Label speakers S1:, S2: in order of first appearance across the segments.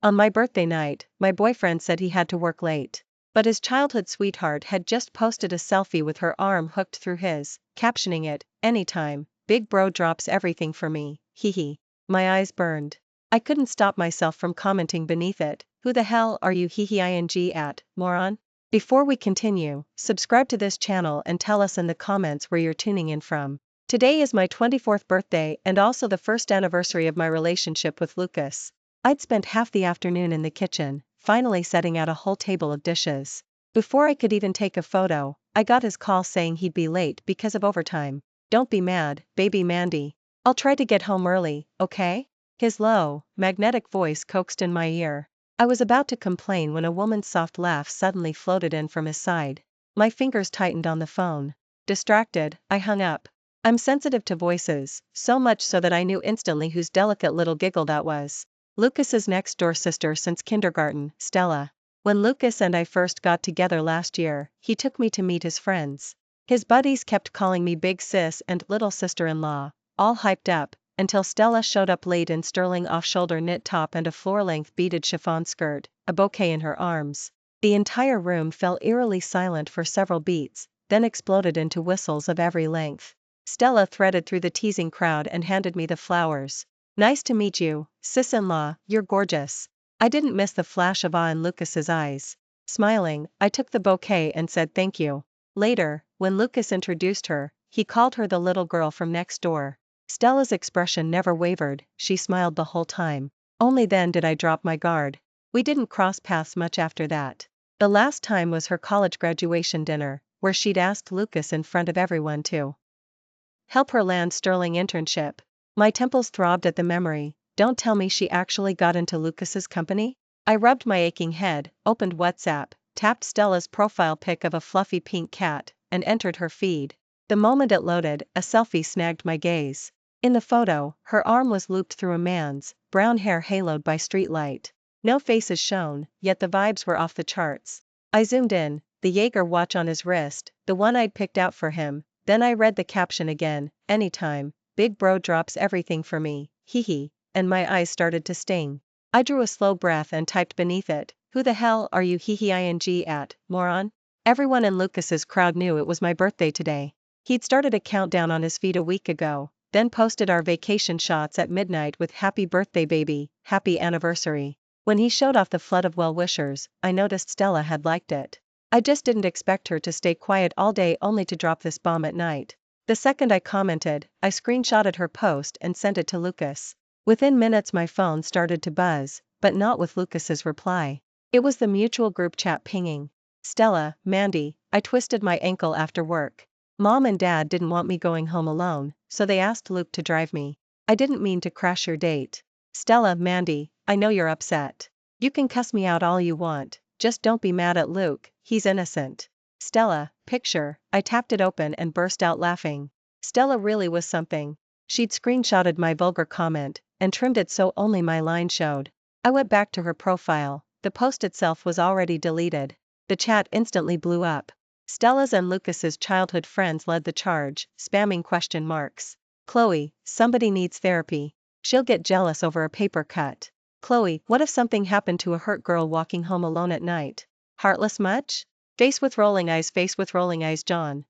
S1: On my birthday night, my boyfriend said he had to work late. But his childhood sweetheart had just posted a selfie with her arm hooked through his, captioning it, "Anytime, big bro drops everything for me, hee." My eyes burned. I couldn't stop myself from commenting beneath it, "Who the hell are you hee at, moron?" Before we continue, subscribe to this channel and tell us in the comments where you're tuning in from. Today is my 24th birthday and also the first anniversary of my relationship with Lucas. I'd spent half the afternoon in the kitchen, finally setting out a whole table of dishes. Before I could even take a photo, I got his call saying he'd be late because of overtime. "Don't be mad, baby Mandy. I'll try to get home early, okay?" His low, magnetic voice coaxed in my ear. I was about to complain when a woman's soft laugh suddenly floated in from his side. My fingers tightened on the phone. Distracted, I hung up. I'm sensitive to voices, so much so that I knew instantly whose delicate little giggle that was. Lucas's next-door sister since kindergarten, Stella. When Lucas and I first got together last year, he took me to meet his friends. His buddies kept calling me big sis and little sister-in-law, all hyped up, until Stella showed up late in sterling off-shoulder knit top and a floor-length beaded chiffon skirt, a bouquet in her arms. The entire room fell eerily silent for several beats, then exploded into whistles of every length. Stella threaded through the teasing crowd and handed me the flowers. "Nice to meet you, sis-in-law, you're gorgeous." I didn't miss the flash of awe in Lucas's eyes. Smiling, I took the bouquet and said thank you. Later, when Lucas introduced her, he called her the little girl from next door. Stella's expression never wavered, she smiled the whole time. Only then did I drop my guard. We didn't cross paths much after that. The last time was her college graduation dinner, where she'd asked Lucas in front of everyone to help her land sterling internship. My temples throbbed at the memory. Don't tell me she actually got into Lucas's company? I rubbed my aching head, opened WhatsApp, tapped Stella's profile pic of a fluffy pink cat, and entered her feed. The moment it loaded, a selfie snagged my gaze. In the photo, her arm was looped through a man's, brown hair haloed by streetlight. No faces shown, yet the vibes were off the charts. I zoomed in, the Jaeger watch on his wrist, the one I'd picked out for him, then I read the caption again, "Anytime, big bro drops everything for me, hee," and my eyes started to sting. I drew a slow breath and typed beneath it, "Who the hell are you hee at, moron?" Everyone in Lucas's crowd knew it was my birthday today. He'd started a countdown on his feed a week ago, then posted our vacation shots at midnight with "Happy birthday baby, happy anniversary." When he showed off the flood of well-wishers, I noticed Stella had liked it. I just didn't expect her to stay quiet all day only to drop this bomb at night. The second I commented, I screenshotted her post and sent it to Lucas. Within minutes my phone started to buzz, but not with Lucas's reply. It was the mutual group chat pinging. "Stella, Mandy, I twisted my ankle after work. Mom and Dad didn't want me going home alone, so they asked Luke to drive me. I didn't mean to crash your date. Stella, Mandy, I know you're upset. You can cuss me out all you want, just don't be mad at Luke, he's innocent." Stella, picture, I tapped it open and burst out laughing. Stella really was something. She'd screenshotted my vulgar comment, and trimmed it so only my line showed. I went back to her profile, the post itself was already deleted. The chat instantly blew up. Stella's and Lucas's childhood friends led the charge, spamming question marks. "Chloe, somebody needs therapy. She'll get jealous over a paper cut." "Chloe, what if something happened to a hurt girl walking home alone at night? Heartless much?" Face with rolling eyes John.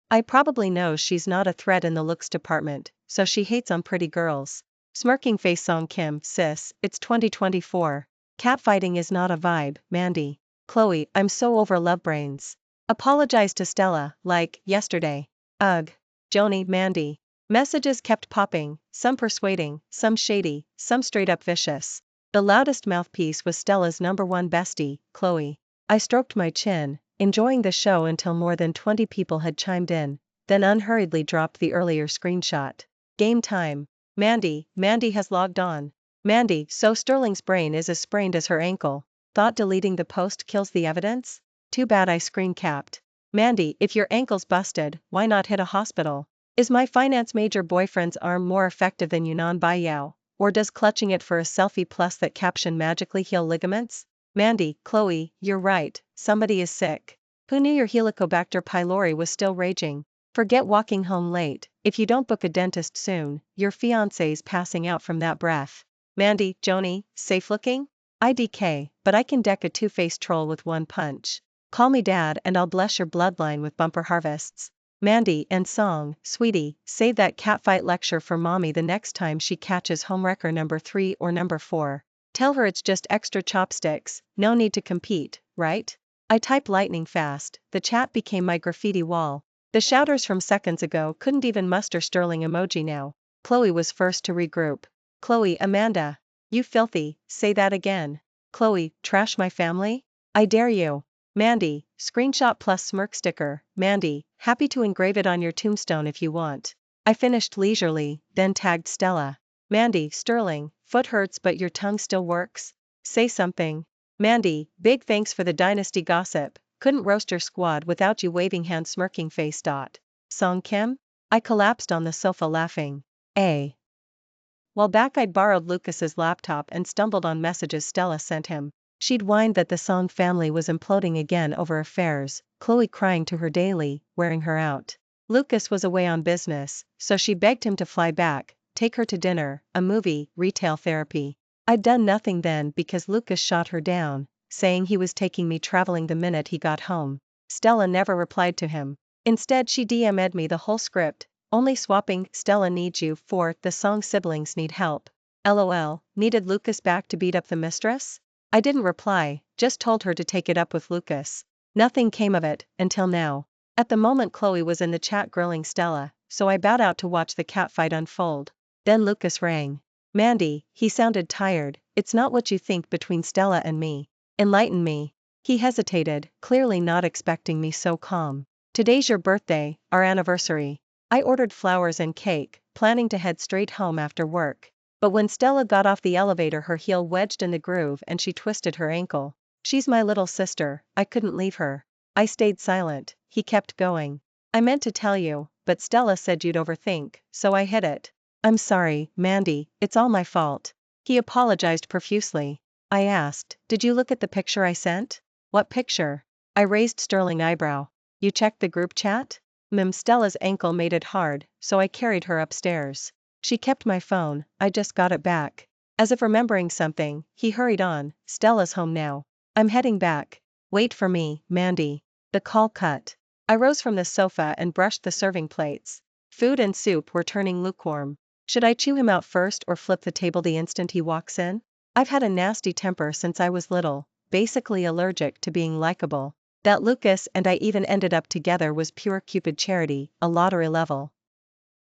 S1: "I probably knows she's not a threat in the looks department, so she hates on pretty girls." Smirking face Song Kim, sis, it's 2024. Catfighting is not a vibe, Mandy. "Chloe, I'm so over love brains. Apologize to Stella, like, yesterday. Ugh. Joni, Mandy." Messages kept popping, some persuading, some shady, some straight up vicious. The loudest mouthpiece was Stella's #1 bestie, Chloe. I stroked my chin, enjoying the show until more than 20 people had chimed in, then unhurriedly dropped the earlier screenshot. Game time. Mandy has logged on. Mandy, so Sterling's brain is as sprained as her ankle. Thought deleting the post kills the evidence? Too bad I screen capped. Mandy, if your ankle's busted, why not hit a hospital? Is my finance major boyfriend's arm more effective than Yunnan Bayao, or does clutching it for a selfie plus that caption magically heal ligaments? Mandy, Chloe, you're right, somebody is sick. Who knew your Helicobacter pylori was still raging? Forget walking home late, if you don't book a dentist soon, your fiancé's passing out from that breath. Mandy, Joni, safe looking? IDK, but I can deck a two-faced troll with one punch. Call me dad and I'll bless your bloodline with bumper harvests. Mandy and Song, sweetie, save that catfight lecture for mommy the next time she catches homewrecker number 3 or number 4. Tell her it's just extra chopsticks, no need to compete, right? I type lightning fast, the chat became my graffiti wall. The shouters from seconds ago couldn't even muster sterling emoji now. Chloe was first to regroup. Chloe, Amanda. You filthy, say that again. Chloe, trash my family? I dare you. Mandy, screenshot plus smirk sticker. Mandy, happy to engrave it on your tombstone if you want. I finished leisurely, then tagged Stella. Mandy, Sterling, foot hurts but your tongue still works? Say something. Mandy, big thanks for the dynasty gossip. Couldn't roast your squad without you waving hand smirking face. Song Kim? I collapsed on the sofa laughing. While back I'd borrowed Lucas's laptop and stumbled on messages Stella sent him. She'd whined that the Song family was imploding again over affairs, Chloe crying to her daily, wearing her out. Lucas was away on business, so she begged him to fly back, take her to dinner, a movie, retail therapy. I'd done nothing then because Lucas shot her down, saying he was taking me traveling the minute he got home. Stella never replied to him. Instead she DM'd me the whole script, only swapping Stella needs you for the Song siblings need help. LOL, needed Lucas back to beat up the mistress? I didn't reply, just told her to take it up with Lucas. Nothing came of it, until now. At the moment Chloe was in the chat grilling Stella, so I bowed out to watch the catfight unfold. Then Lucas rang. Mandy, he sounded tired, it's not what you think between Stella and me. Enlighten me. He hesitated, clearly not expecting me so calm. Today's your birthday, our anniversary. I ordered flowers and cake, planning to head straight home after work. But when Stella got off the elevator her heel wedged in the groove and she twisted her ankle. She's my little sister, I couldn't leave her. I stayed silent, he kept going. I meant to tell you, but Stella said you'd overthink, so I hid it. I'm sorry, Mandy, it's all my fault. He apologized profusely. I asked, did you look at the picture I sent? What picture? I raised sterling eyebrow. You checked the group chat? Stella's ankle made it hard, so I carried her upstairs. She kept my phone, I just got it back. As if remembering something, he hurried on, Stella's home now. I'm heading back. Wait for me, Mandy. The call cut. I rose from the sofa and brushed the serving plates. Food and soup were turning lukewarm. Should I chew him out first or flip the table the instant he walks in? I've had a nasty temper since I was little, basically allergic to being likable. That Lucas and I even ended up together was pure Cupid charity, a lottery level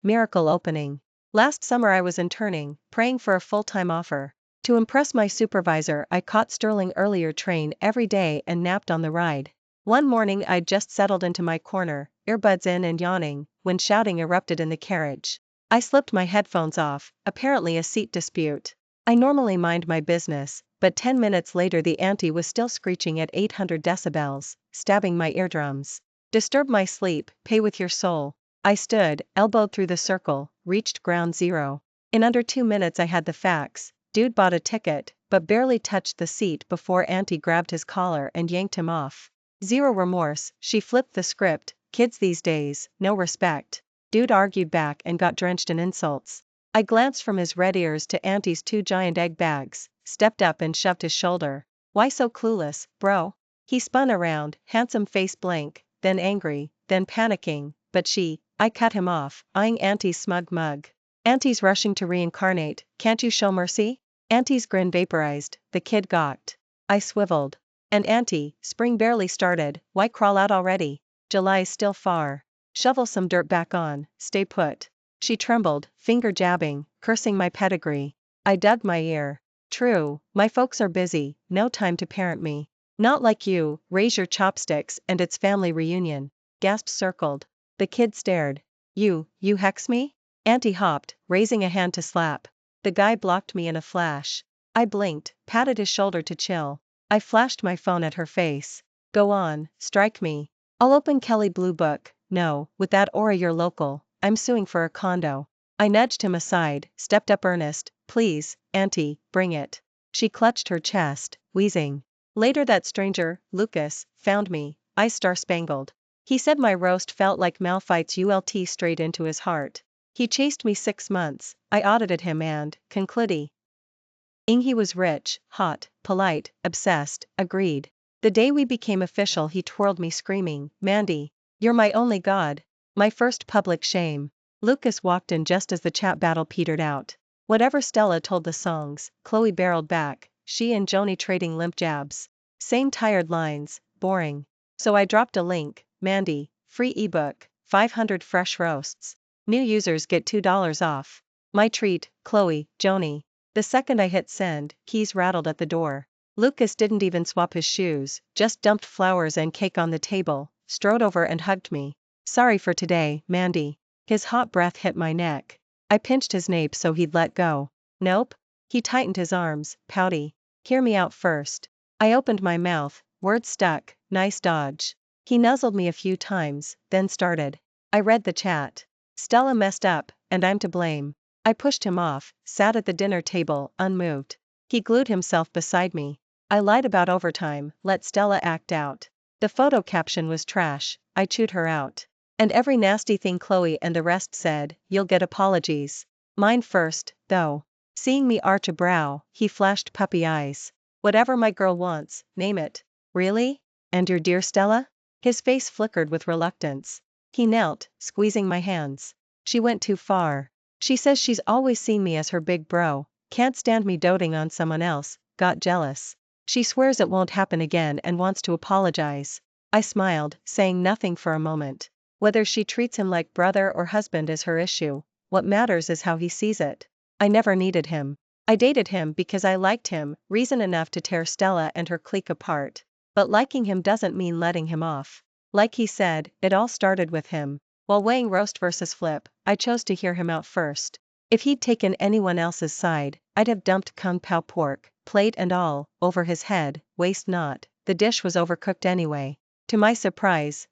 S1: miracle opening. Last summer I was interning, praying for a full-time offer. To impress my supervisor I caught Sterling earlier train every day and napped on the ride. One morning I'd just settled into my corner, earbuds in and yawning, when shouting erupted in the carriage. I slipped my headphones off, apparently a seat dispute. I normally mind my business, but 10 minutes later the auntie was still screeching at 800 decibels, stabbing my eardrums. Disturb my sleep, pay with your soul. I stood, elbowed through the circle, reached ground zero. In under 2 minutes I had the facts. Dude bought a ticket, but barely touched the seat before auntie grabbed his collar and yanked him off. Zero remorse, she flipped the script, kids these days, no respect. Dude argued back and got drenched in insults. I glanced from his red ears to auntie's 2 giant egg bags, stepped up and shoved his shoulder. Why so clueless, bro? He spun around, handsome face blank, then angry, then panicking, but I cut him off, eyeing auntie's smug mug. Auntie's rushing to reincarnate, can't you show mercy? Auntie's grin vaporized, the kid gawked. I swiveled. And auntie, spring barely started, why crawl out already? July's still far. Shovel some dirt back on, stay put. She trembled, finger jabbing, cursing my pedigree. I dug my ear. True, my folks are busy, no time to parent me. Not like you, raise your chopsticks and it's family reunion. Gasps circled. The kid stared. You hex me? Auntie hopped, raising a hand to slap. The guy blocked me in a flash. I blinked, patted his shoulder to chill. I flashed my phone at her face. Go on, strike me. I'll open Kelly Blue Book. No, with that aura you're local. I'm suing for a condo. I nudged him aside, stepped up earnest. Please, auntie, bring it. She clutched her chest, wheezing. Later that stranger, Lucas, found me, eyes star-spangled. He said my roast felt like Malphite's ult straight into his heart. He chased me 6 months, I audited him and concluded He was rich, hot, polite, obsessed, agreed. The day we became official he twirled me screaming, "Mandy, you're my only god." My first public shame. Lucas walked in just as the chat battle petered out. Whatever Stella told the songs, Chloe barreled back, she and Joni trading limp jabs. Same tired lines, boring. So I dropped a link, "Mandy, free ebook, 500 fresh roasts. New users get $2 off." My treat, Chloe, Joni. The second I hit send, keys rattled at the door. Lucas didn't even swap his shoes, just dumped flowers and cake on the table, strode over and hugged me. "Sorry for today, Mandy." His hot breath hit my neck. I pinched his nape so he'd let go. "Nope." He tightened his arms, pouty. "Hear me out first." I opened my mouth, words stuck, "Nice dodge." He nuzzled me a few times, then started. I read the chat. Stella messed up, and I'm to blame. I pushed him off, sat at the dinner table, unmoved. He glued himself beside me. I lied about overtime, let Stella act out. The photo caption was trash, I chewed her out. And every nasty thing Chloe and the rest said, "You'll get apologies." Mine first, though. Seeing me arch a brow, he flashed puppy eyes. "Whatever my girl wants, name it." "Really? And your dear Stella?" His face flickered with reluctance. He knelt, squeezing my hands. "She went too far. She says she's always seen me as her big bro, can't stand me doting on someone else, got jealous. She swears it won't happen again and wants to apologize." I smiled, saying nothing for a moment. Whether she treats him like brother or husband is her issue, what matters is how he sees it. I never needed him. I dated him because I liked him, reason enough to tear Stella and her clique apart. But liking him doesn't mean letting him off. Like he said, it all started with him. While weighing roast versus flip, I chose to hear him out first. If he'd taken anyone else's side, I'd have dumped kung pao pork, plate and all, over his head, waste not, the dish was overcooked anyway. To my surprise,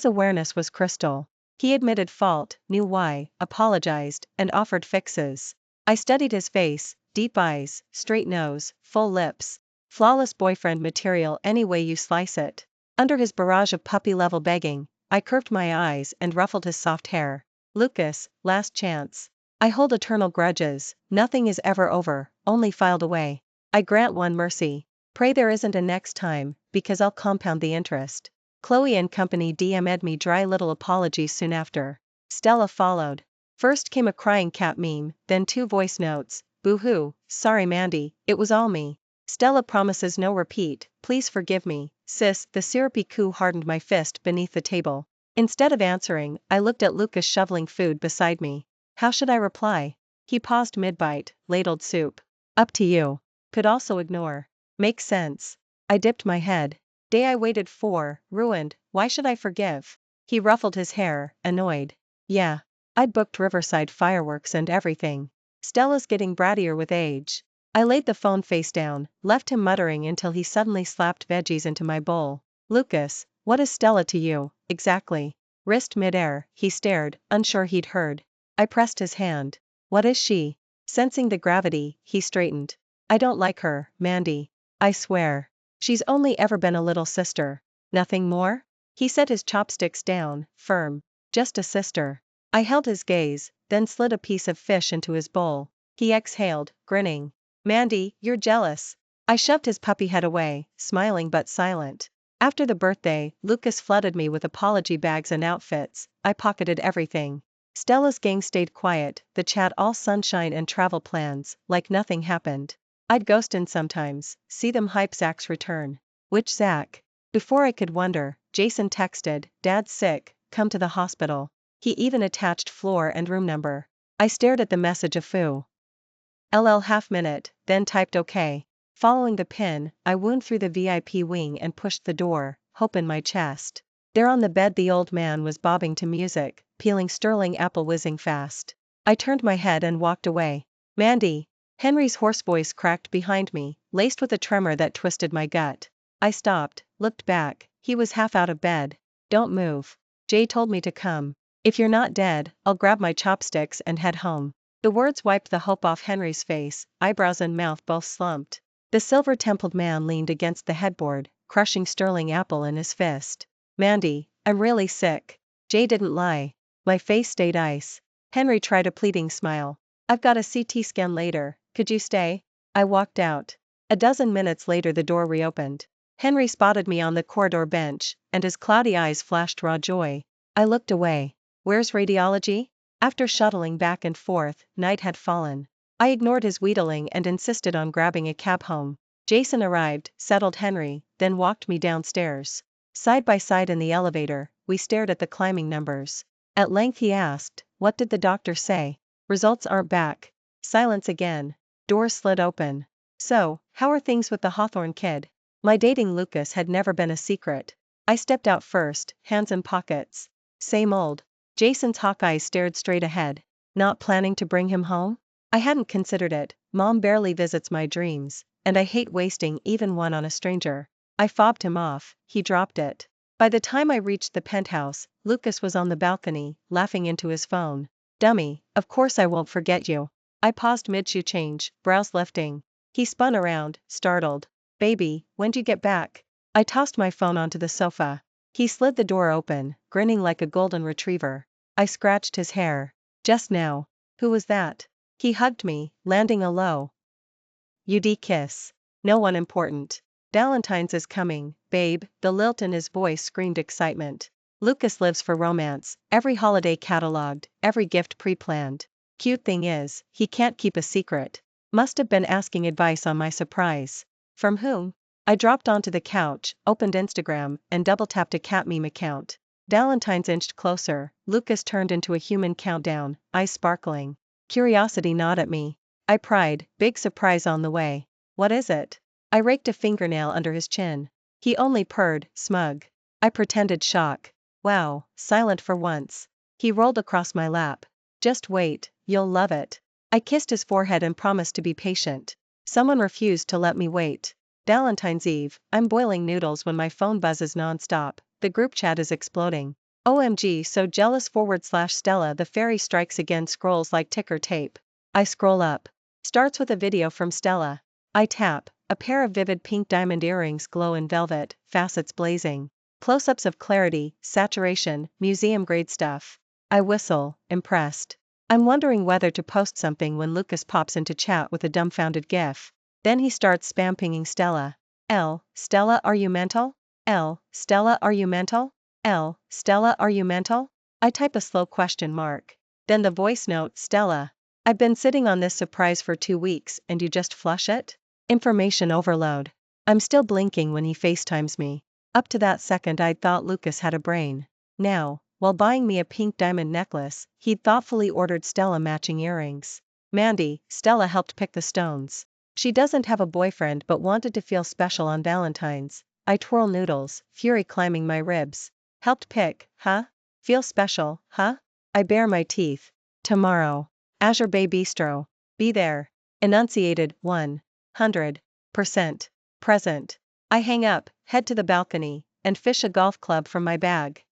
S1: awareness was crystal. He admitted fault, knew why, apologized, and offered fixes. I studied his face, deep eyes, straight nose, full lips. Flawless boyfriend material any way you slice it. Under his barrage of puppy-level begging, I curved my eyes and ruffled his soft hair. "Lucas, last chance. I hold eternal grudges, nothing is ever over, only filed away. I grant one mercy. Pray there isn't a next time, because I'll compound the interest." Chloe and company DM'd me dry little apologies soon after. Stella followed. First came a crying cat meme, then 2 voice notes, "Boo-hoo, sorry Mandy, it was all me. Stella promises no repeat, please forgive me, sis." The syrupy coo hardened my fist beneath the table. Instead of answering, I looked at Lucas shoveling food beside me. How should I reply? He paused mid-bite, ladled soup. "Up to you." Could also ignore. Make sense. I dipped my head. Day I waited for, ruined, why should I forgive? He ruffled his hair, annoyed. "Yeah. I'd booked Riverside fireworks and everything. Stella's getting brattier with age." I laid the phone face down, left him muttering until he suddenly slapped veggies into my bowl. "Lucas, what is Stella to you, exactly?" Wrist midair, he stared, unsure he'd heard. I pressed his hand. "What is she?" Sensing the gravity, he straightened. "I don't like her, Mandy. I swear. She's only ever been a little sister. Nothing more?" He set his chopsticks down, firm. "Just a sister." I held his gaze, then slid a piece of fish into his bowl. He exhaled, grinning. "Mandy, you're jealous." I shoved his puppy head away, smiling but silent. After the birthday, Lucas flooded me with apology bags and outfits. I pocketed everything. Stella's gang stayed quiet, the chat all sunshine and travel plans, like nothing happened. I'd ghost in sometimes, see them hype Zach's return. Which Zach? Before I could wonder, Jason texted, "Dad's sick, come to the hospital." He even attached floor and room number. I stared at the message a foo. Half minute, then typed OK. Following the pin, I wound through the VIP wing and pushed the door, hope in my chest. There on the bed the old man was bobbing to music, peeling sterling apple whizzing fast. I turned my head and walked away. "Mandy." Henry's hoarse voice cracked behind me, laced with a tremor that twisted my gut. I stopped, looked back, he was half out of bed. "Don't move. Jay told me to come. If you're not dead, I'll grab my chopsticks and head home." The words wiped the hope off Henry's face, eyebrows and mouth both slumped. The silver-templed man leaned against the headboard, crushing sterling apple in his fist. "Mandy, I'm really sick." Jay didn't lie. My face stayed ice. Henry tried a pleading smile. "I've got a CT scan later, Could you stay? I walked out. A dozen minutes later the door reopened. Henry spotted me on the corridor bench, and his cloudy eyes flashed raw joy. I looked away. Where's radiology? After shuttling back and forth, night had fallen. I ignored his wheedling and insisted on grabbing a cab home. Jason arrived, settled Henry, then walked me downstairs. Side by side in the elevator, we stared at the climbing numbers. At length he asked, "What did the doctor say?" "Results aren't back." Silence again. Doors slid open. "So, how are things with the Hawthorne kid?" My dating Lucas had never been a secret. I stepped out first, hands in pockets. Same old. Jason's hawk eyes stared straight ahead. "Not planning to bring him home?" I hadn't considered it. Mom barely visits my dreams, and I hate wasting even one on a stranger. I fobbed him off, he dropped it. By the time I reached the penthouse, Lucas was on the balcony, laughing into his phone. "Dummy, of course I won't forget you." I paused mid-shoe change, brows lifting. He spun around, startled. "Baby, when'd you get back?" I tossed my phone onto the sofa. He slid the door open, grinning like a golden retriever. I scratched his hair. "Just now." "Who was that?" He hugged me, landing a low UD kiss. "No one important. Valentine's is coming, babe." The lilt in his voice screamed excitement. Lucas lives for romance, every holiday catalogued, every gift pre-planned. Cute thing is, he can't keep a secret. Must have been asking advice on my surprise. From whom? I dropped onto the couch, opened Instagram, and double-tapped a cat meme account. Valentine's inched closer. Lucas turned into a human countdown, eyes sparkling. Curiosity gnawed at me. I pried, "Big surprise on the way." "What is it?" I raked a fingernail under his chin. He only purred, smug. I pretended shock. "Wow, silent for once." He rolled across my lap. "Just wait, you'll love it." I kissed his forehead and promised to be patient. Someone refused to let me wait. Valentine's Eve, I'm boiling noodles when my phone buzzes non-stop. The group chat is exploding. OMG, so jealous / Stella. The fairy strikes again, scrolls like ticker tape. I scroll up. Starts with a video from Stella. I tap. A pair of vivid pink diamond earrings glow in velvet, facets blazing. Close-ups of clarity, saturation, museum-grade stuff. I whistle, impressed. I'm wondering whether to post something when Lucas pops into chat with a dumbfounded gif. Then he starts spam pinging Stella. Stella, are you mental? Stella, are you mental? Stella, are you mental? I type a slow question mark. Then the voice note, "Stella, I've been sitting on this surprise for 2 weeks and you just flush it?" Information overload. I'm still blinking when he FaceTimes me. Up to that second I'd thought Lucas had a brain. Now, while buying me a pink diamond necklace, he'd thoughtfully ordered Stella matching earrings. Mandy, Stella helped pick the stones. She doesn't have a boyfriend but wanted to feel special on Valentine's. I twirl noodles, fury climbing my ribs. Helped pick, huh? Feel special, huh? I bare my teeth. Tomorrow. Azure Bay Bistro. Be there. Enunciated, 100% present. I hang up, head to the balcony, and fish a golf club from my bag.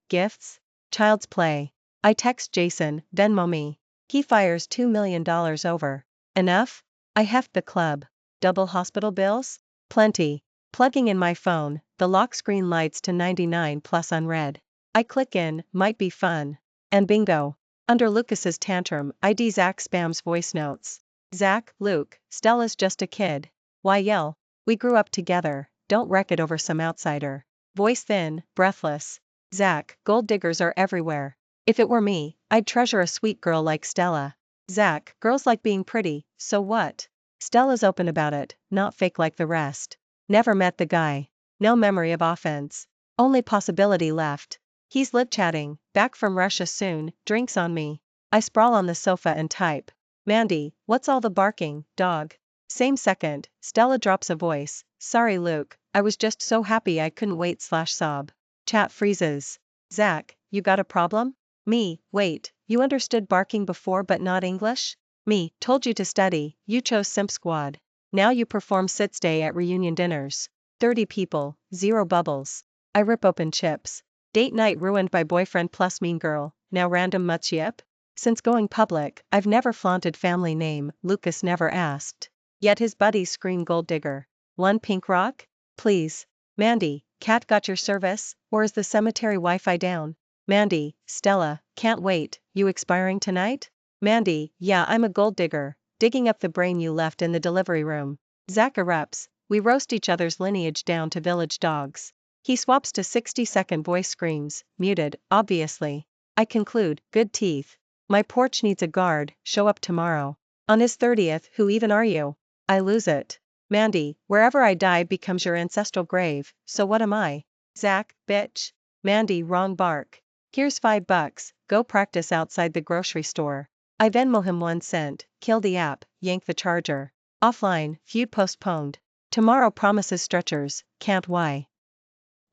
S1: Gifts? Child's play. I text Jason, Venmo me. He fires $2 million over. Enough? I heft the club. Double hospital bills? Plenty. Plugging in my phone, the lock screen lights to 99 plus unread. I click in, might be fun. And bingo. Under Lucas's tantrum, ID Zach spams voice notes. "Zach, Luke, Stella's just a kid. Why yell? We grew up together, don't wreck it over some outsider." Voice thin, breathless. "Zach, gold diggers are everywhere. If it were me, I'd treasure a sweet girl like Stella." Zach, "Girls like being pretty, so what?" Stella's open about it, not fake like the rest. Never met the guy. No memory of offense. Only possibility left. He's lit chatting, back from Russia soon, drinks on me. I sprawl on the sofa and type. "Mandy, what's all the barking, dog?" Same second, Stella drops a voice. "Sorry Luke, I was just so happy I couldn't wait / sob." Chat freezes. "Zach, you got a problem?" Me, "Wait, you understood barking before but not English?" Me, "Told you to study, you chose Simp Squad. Now you perform sit-stay at reunion dinners. 30 people, 0 bubbles." I rip open chips. Date night ruined by boyfriend plus mean girl, now random mutts yip? Since going public, I've never flaunted family name, Lucas never asked. Yet his buddies scream gold digger. "One pink rock? Please." Mandy, "Cat got your service, or is the cemetery Wi-Fi down?" Mandy, "Stella, can't wait, you expiring tonight?" Mandy, "Yeah, I'm a gold digger, digging up the brain you left in the delivery room. Zach erupts, we roast each other's lineage down to village dogs. He swaps to 60-second voice screams, muted, obviously. I conclude, good teeth. My porch needs a guard, show up tomorrow. On his 30th, who even are you? I lose it. Mandy, wherever I die becomes your ancestral grave, so what am I? Zach, bitch. Mandy, wrong bark. Here's $5, go practice outside the grocery store. I Venmo him 1 cent, kill the app, yank the charger. Offline, feud postponed. Tomorrow promises stretchers, can't why.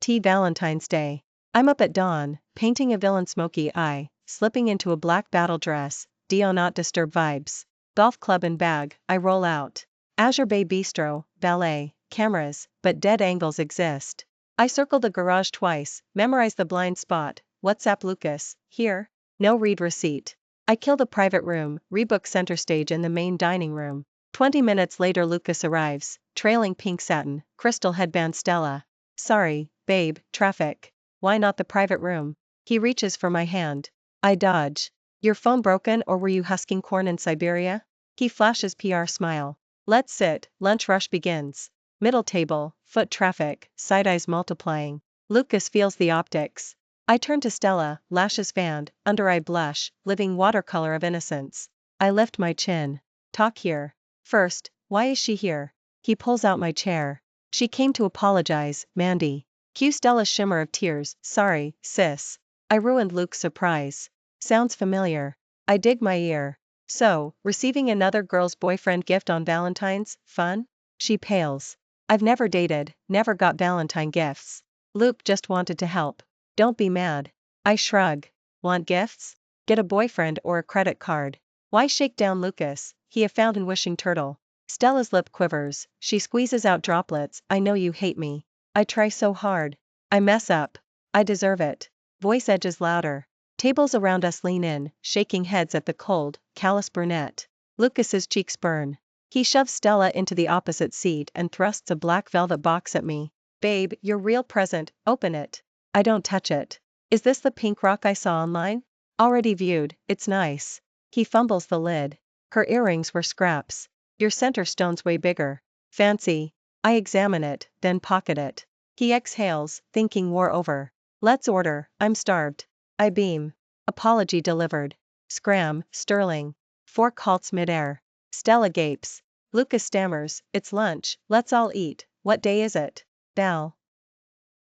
S1: Valentine's Day. I'm up at dawn, painting a villain smoky eye, slipping into a black battle dress, do not disturb vibes. Golf club and bag, I roll out. Azure Bay Bistro, valet, cameras, but dead angles exist. I circle the garage twice, memorize the blind spot, WhatsApp Lucas, here? No read receipt. I kill the private room, rebook center stage in the main dining room. 20 minutes later Lucas arrives, trailing pink satin, crystal headband Stella. Sorry, babe, traffic. Why not the private room? He reaches for my hand. I dodge. Your phone broken or were you husking corn in Siberia? He flashes PR smile. Let's sit, lunch rush begins. Middle table, foot traffic, side eyes multiplying. Lucas feels the optics. I turn to Stella, lashes fanned, under eye blush, living watercolor of innocence. I lift my chin. Talk here. First, why is she here? He pulls out my chair. She came to apologize, Mandy. Cue Stella's shimmer of tears, sorry, sis. I ruined Luke's surprise. Sounds familiar. I dig my ear. So, receiving another girl's boyfriend gift on Valentine's, fun? She pales. I've never dated, never got Valentine gifts. Luke just wanted to help. Don't be mad. I shrug. Want gifts? Get a boyfriend or a credit card. Why shake down Lucas? He a fountain-wishing turtle. Stella's lip quivers, she squeezes out droplets, I know you hate me. I try so hard. I mess up. I deserve it. Voice edges louder. Tables around us lean in, shaking heads at the cold, callous brunette. Lucas's cheeks burn. He shoves Stella into the opposite seat and thrusts a black velvet box at me. Babe, your real present, open it. I don't touch it. Is this the pink rock I saw online? Already viewed, it's nice. He fumbles the lid. Her earrings were scraps. Your center stone's way bigger. Fancy. I examine it, then pocket it. He exhales, thinking war over. Let's order, I'm starved. I beam. Apology delivered. Scram, Sterling. Fork halts midair. Stella gapes. Lucas stammers, it's lunch, let's all eat, what day is it?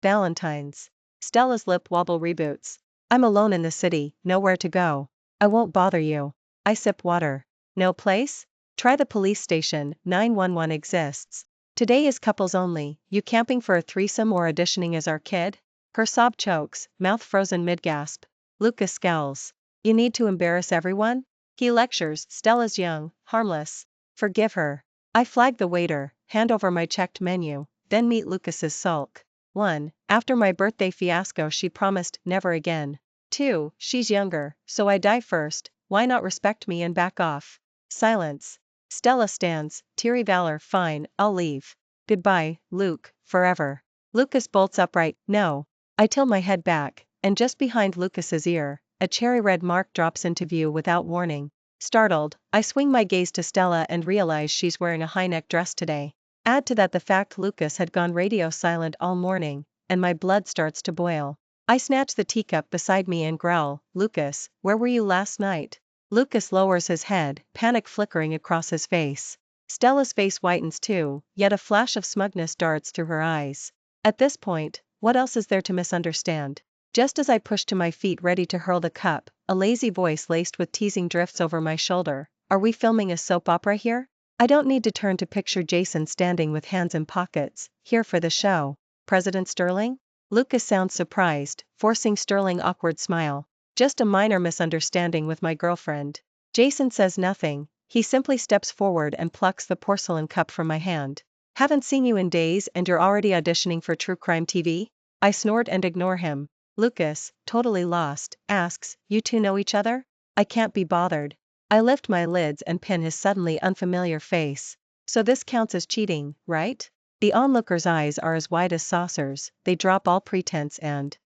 S1: Valentine's. Stella's lip wobble reboots. I'm alone in the city, nowhere to go. I won't bother you. I sip water. No place? Try the police station, 911 exists. Today is couples only, you camping for a threesome or auditioning as our kid? Her sob chokes, mouth frozen mid-gasp. Lucas scowls. You need to embarrass everyone? He lectures, Stella's young, harmless. Forgive her. I flag the waiter, hand over my checked menu, then meet Lucas's sulk. 1. After my birthday fiasco she promised, never again. 2. She's younger, so I die first, why not respect me and back off? Silence. Stella stands, teary valor, fine, I'll leave. Goodbye, Luke, forever. Lucas bolts upright, no. I tilt my head back, and just behind Lucas's ear, a cherry red mark drops into view without warning. Startled, I swing my gaze to Stella and realize she's wearing a high-neck dress today. Add to that the fact Lucas had gone radio silent all morning, and my blood starts to boil. I snatch the teacup beside me and growl, Lucas, where were you last night? Lucas lowers his head, panic flickering across his face. Stella's face whitens too, yet a flash of smugness darts through her eyes. At this point, what else is there to misunderstand? Just as I push to my feet ready to hurl the cup, a lazy voice laced with teasing drifts over my shoulder. Are we filming a soap opera here? I don't need to turn to picture Jason standing with hands in pockets, here for the show. President Sterling? Lucas sounds surprised, forcing Sterling awkward smile. Just a minor misunderstanding with my girlfriend. Jason says nothing, he simply steps forward and plucks the porcelain cup from my hand. Haven't seen you in days and you're already auditioning for true crime TV? I snort and ignore him. Lucas, totally lost, asks, you two know each other? I can't be bothered. I lift my lids and pin his suddenly unfamiliar face. So this counts as cheating, right? The onlooker's eyes are as wide as saucers, they drop all pretense and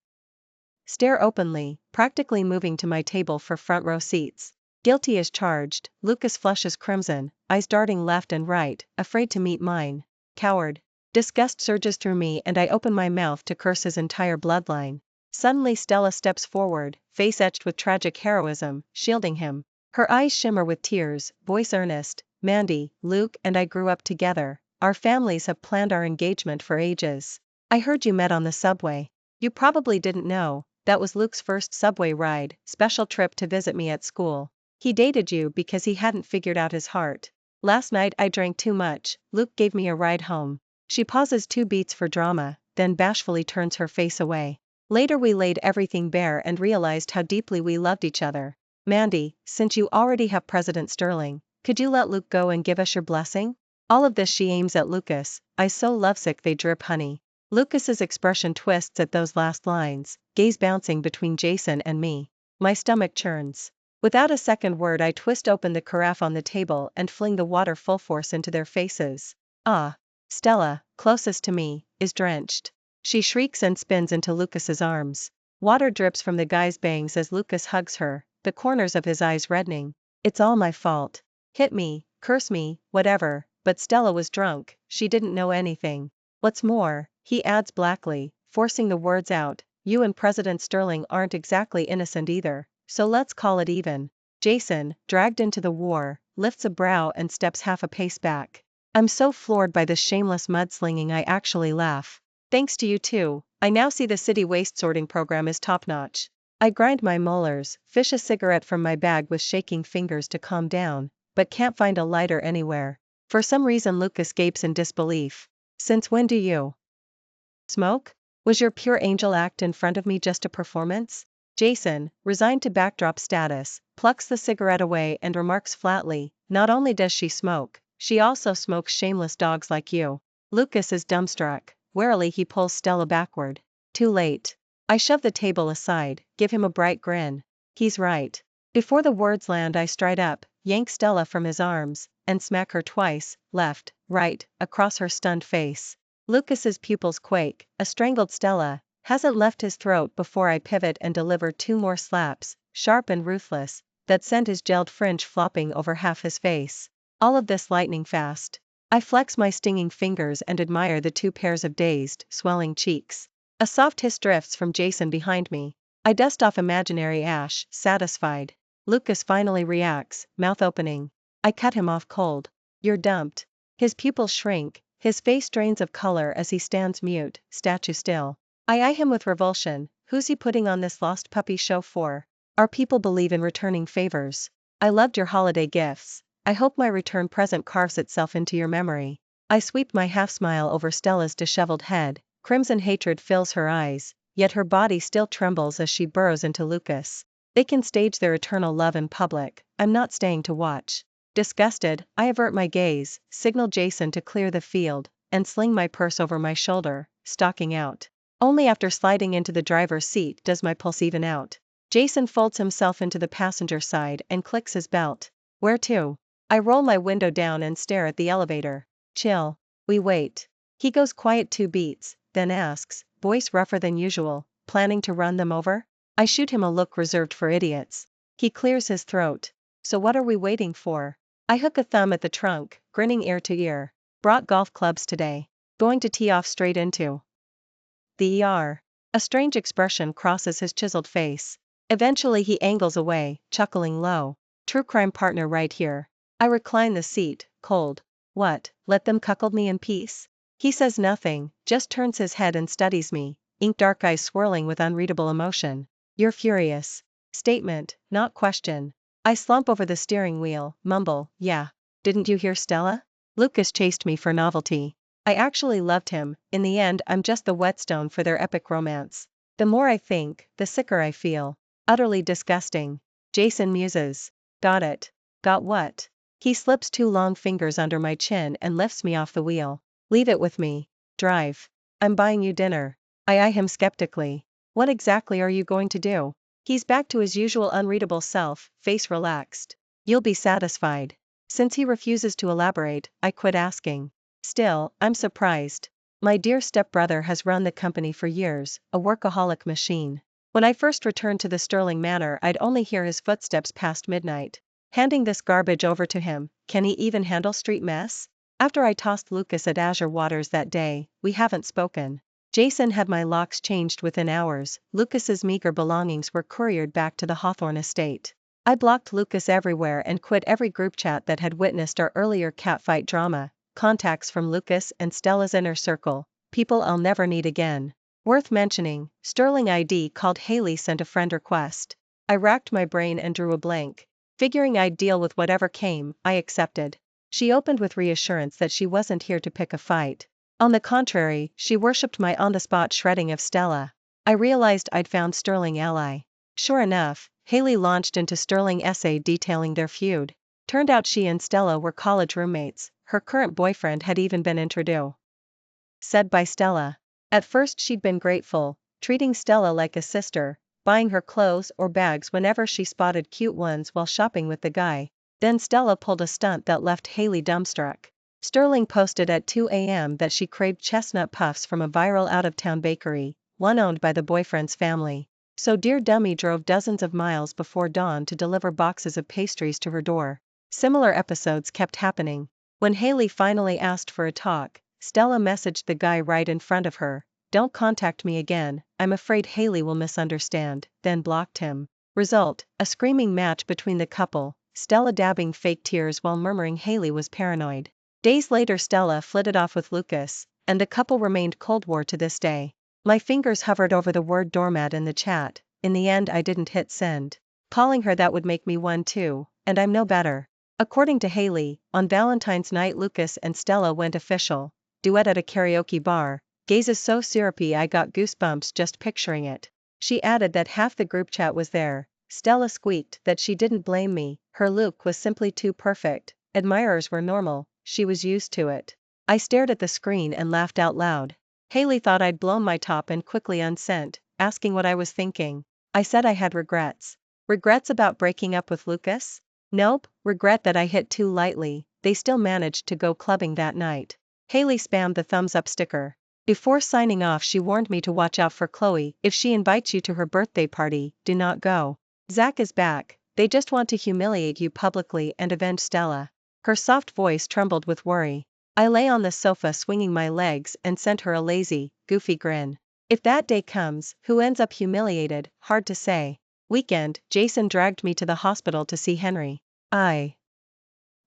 S1: stare openly, practically moving to my table for front row seats. Guilty as charged, Lucas flushes crimson, eyes darting left and right, afraid to meet mine. Coward. Disgust surges through me and I open my mouth to curse his entire bloodline. Suddenly Stella steps forward, face etched with tragic heroism, shielding him. Her eyes shimmer with tears, voice earnest. Mandy, Luke and I grew up together. Our families have planned our engagement for ages. I heard you met on the subway. You probably didn't know, that was Luke's first subway ride, special trip to visit me at school. He dated you because he hadn't figured out his heart. Last night I drank too much, Luke gave me a ride home. She pauses 2 beats for drama, then bashfully turns her face away. Later we laid everything bare and realized how deeply we loved each other. Mandy, since you already have President Sterling, could you let Luke go and give us your blessing? All of this she aims at Lucas, eyes so lovesick they drip honey. Lucas's expression twists at those last lines, gaze bouncing between Jason and me. My stomach churns. Without a second word I twist open the carafe on the table and fling the water full force into their faces. Ah. Stella, closest to me, is drenched. She shrieks and spins into Lucas's arms. Water drips from the guy's bangs as Lucas hugs her, the corners of his eyes reddening. It's all my fault. Hit me, curse me, whatever, but Stella was drunk, she didn't know anything. What's more, he adds blackly, forcing the words out, you and President Sterling aren't exactly innocent either, so let's call it even. Jason, dragged into the war, lifts a brow and steps half a pace back. I'm so floored by this shameless mudslinging I actually laugh. Thanks to you too, I now see the city waste sorting program is top-notch. I grind my molars, fish a cigarette from my bag with shaking fingers to calm down, but can't find a lighter anywhere. For some reason Lucas gapes in disbelief. Since when do you smoke? Was your pure angel act in front of me just a performance? Jason, resigned to backdrop status, plucks the cigarette away and remarks flatly, not only does she smoke, she also smokes shameless dogs like you. Lucas is dumbstruck. Warily he pulls Stella backward. Too late. I shove the table aside, give him a bright grin. He's right. Before the words land I stride up, yank Stella from his arms, and smack her twice, left, right, across her stunned face. Lucas's pupils quake, a strangled Stella hasn't left his throat before I pivot and deliver 2 more slaps, sharp and ruthless, that send his gelled fringe flopping over half his face. All of this lightning fast. I flex my stinging fingers and admire the 2 pairs of dazed, swelling cheeks. A soft hiss drifts from Jason behind me. I dust off imaginary ash, satisfied. Lucas finally reacts, mouth opening. I cut him off cold. You're dumped. His pupils shrink, his face drains of color as he stands mute, statue still. I eye him with revulsion. Who's he putting on this lost puppy show for? Our people believe in returning favors. I loved your holiday gifts. I hope my return present carves itself into your memory. I sweep my half-smile over Stella's disheveled head, crimson hatred fills her eyes, yet her body still trembles as she burrows into Lucas. They can stage their eternal love in public, I'm not staying to watch. Disgusted, I avert my gaze, signal Jason to clear the field, and sling my purse over my shoulder, stalking out. Only after sliding into the driver's seat does my pulse even out. Jason folds himself into the passenger side and clicks his belt. Where to? I roll my window down and stare at the elevator. Chill. We wait. He goes quiet 2 beats, then asks, voice rougher than usual, planning to run them over? I shoot him a look reserved for idiots. He clears his throat. So what are we waiting for? I hook a thumb at the trunk, grinning ear to ear. Brought golf clubs today. Going to tee off straight into the ER. A strange expression crosses his chiseled face. Eventually he angles away, chuckling low. True crime partner right here. I recline the seat, cold. What, let them cuckold me in peace? He says nothing, just turns his head and studies me, ink dark eyes swirling with unreadable emotion. You're furious. Statement, not question. I slump over the steering wheel, mumble, yeah. Didn't you hear Stella? Lucas chased me for novelty. I actually loved him, in the end I'm just the whetstone for their epic romance. The more I think, the sicker I feel. Utterly disgusting. Jason muses. Got it. Got what? He slips 2 long fingers under my chin and lifts me off the wheel. Leave it with me. Drive. I'm buying you dinner. I eye him skeptically. What exactly are you going to do? He's back to his usual unreadable self, face relaxed. You'll be satisfied. Since he refuses to elaborate, I quit asking. Still, I'm surprised. My dear stepbrother has run the company for years, a workaholic machine. When I first returned to the Sterling Manor I'd only hear his footsteps past midnight. Handing this garbage over to him, can he even handle street mess? After I tossed Lucas at Azure Waters that day, we haven't spoken. Jason had my locks changed within hours. Lucas's meager belongings were couriered back to the Hawthorne estate. I blocked Lucas everywhere and quit every group chat that had witnessed our earlier catfight drama. Contacts from Lucas and Stella's inner circle, people I'll never need again. Worth mentioning, Sterling ID called Haley sent a friend request. I racked my brain and drew a blank. Figuring I'd deal with whatever came, I accepted. She opened with reassurance that she wasn't here to pick a fight. On the contrary, she worshipped my on-the-spot shredding of Stella. I realized I'd found Sterling ally. Sure enough, Haley launched into Sterling essay detailing their feud. Turned out she and Stella were college roommates. Her current boyfriend had even been introduced. Said by Stella. At first she'd been grateful, treating Stella like a sister, buying her clothes or bags whenever she spotted cute ones while shopping with the guy. Then Stella pulled a stunt that left Haley dumbstruck. Sterling posted at 2 a.m. that she craved chestnut puffs from a viral out-of-town bakery, one owned by the boyfriend's family. So Dear Dummy drove dozens of miles before dawn to deliver boxes of pastries to her door. Similar episodes kept happening. When Haley finally asked for a talk, Stella messaged the guy right in front of her, "Don't contact me again, I'm afraid Haley will misunderstand," then blocked him. Result, a screaming match between the couple, Stella dabbing fake tears while murmuring Haley was paranoid. Days later Stella flitted off with Lucas, and the couple remained Cold War to this day. My fingers hovered over the word doormat in the chat. In the end I didn't hit send. Calling her that would make me one too, and I'm no better. According to Haley, on Valentine's night Lucas and Stella went official. Duet at a karaoke bar. Gaze is so syrupy I got goosebumps just picturing it. She added that half the group chat was there. Stella squeaked that she didn't blame me, her look was simply too perfect. Admirers were normal, she was used to it. I stared at the screen and laughed out loud. Haley thought I'd blown my top and quickly unsent, asking what I was thinking. I said I had regrets. Regrets about breaking up with Lucas? Nope, regret that I hit too lightly. They still managed to go clubbing that night. Haley spammed the thumbs up sticker. Before signing off she warned me to watch out for Chloe. If she invites you to her birthday party, do not go. Zach is back, they just want to humiliate you publicly and avenge Stella. Her soft voice trembled with worry. I lay on the sofa swinging my legs and sent her a lazy, goofy grin. If that day comes, who ends up humiliated, hard to say. Weekend, Jason dragged me to the hospital to see Henry. I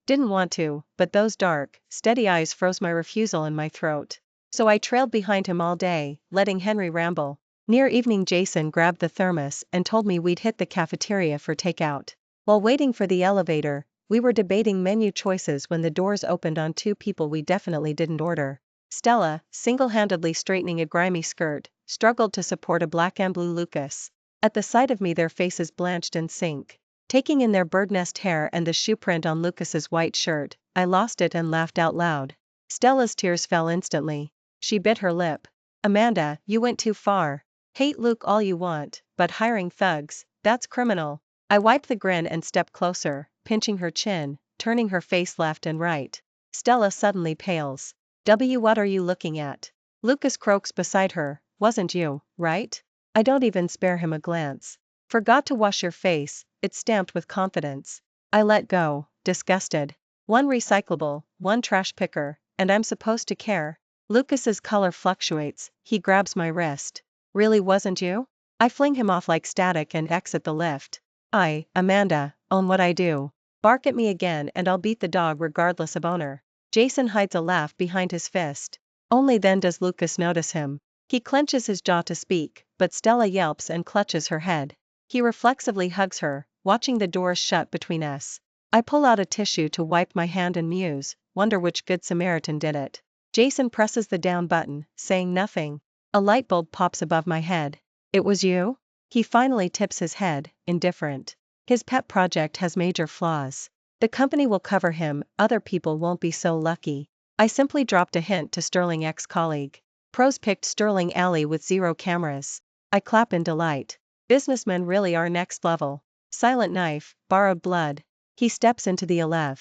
S1: didn't want to, but those dark, steady eyes froze my refusal in my throat. So I trailed behind him all day, letting Henry ramble. Near evening Jason grabbed the thermos and told me we'd hit the cafeteria for takeout. While waiting for the elevator, we were debating menu choices when the doors opened on two people we definitely didn't order. Stella, single-handedly straightening a grimy skirt, struggled to support a black and blue Lucas. At the sight of me their faces blanched in sync. Taking in their bird nest hair and the shoe print on Lucas's white shirt, I lost it and laughed out loud. Stella's tears fell instantly. She bit her lip. Amanda, you went too far. Hate Luke all you want, but hiring thugs, that's criminal. I wiped the grin and stepped closer, pinching her chin, turning her face left and right. Stella suddenly pales. What are you looking at? Lucas croaks beside her, wasn't you, right? I don't even spare him a glance. Forgot to wash your face, it's stamped with confidence. I let go, disgusted. One recyclable, one trash picker, and I'm supposed to care? Lucas's color fluctuates, he grabs my wrist. Really wasn't you? I fling him off like static and exit the lift. Amanda, own what I do. Bark at me again and I'll beat the dog regardless of owner. Jason hides a laugh behind his fist. Only then does Lucas notice him. He clenches his jaw to speak, but Stella yelps and clutches her head. He reflexively hugs her, watching the doors shut between us. I pull out a tissue to wipe my hand and muse, wonder which good Samaritan did it. Jason presses the down button, saying nothing. A light bulb pops above my head. It was you? He finally tips his head, indifferent. His pet project has major flaws. The company will cover him, other people won't be so lucky. I simply dropped a hint to Sterling ex-colleague. Pros picked Sterling Alley with 0 cameras. I clap in delight. Businessmen really are next level. Silent knife, borrowed blood. He steps into the 11.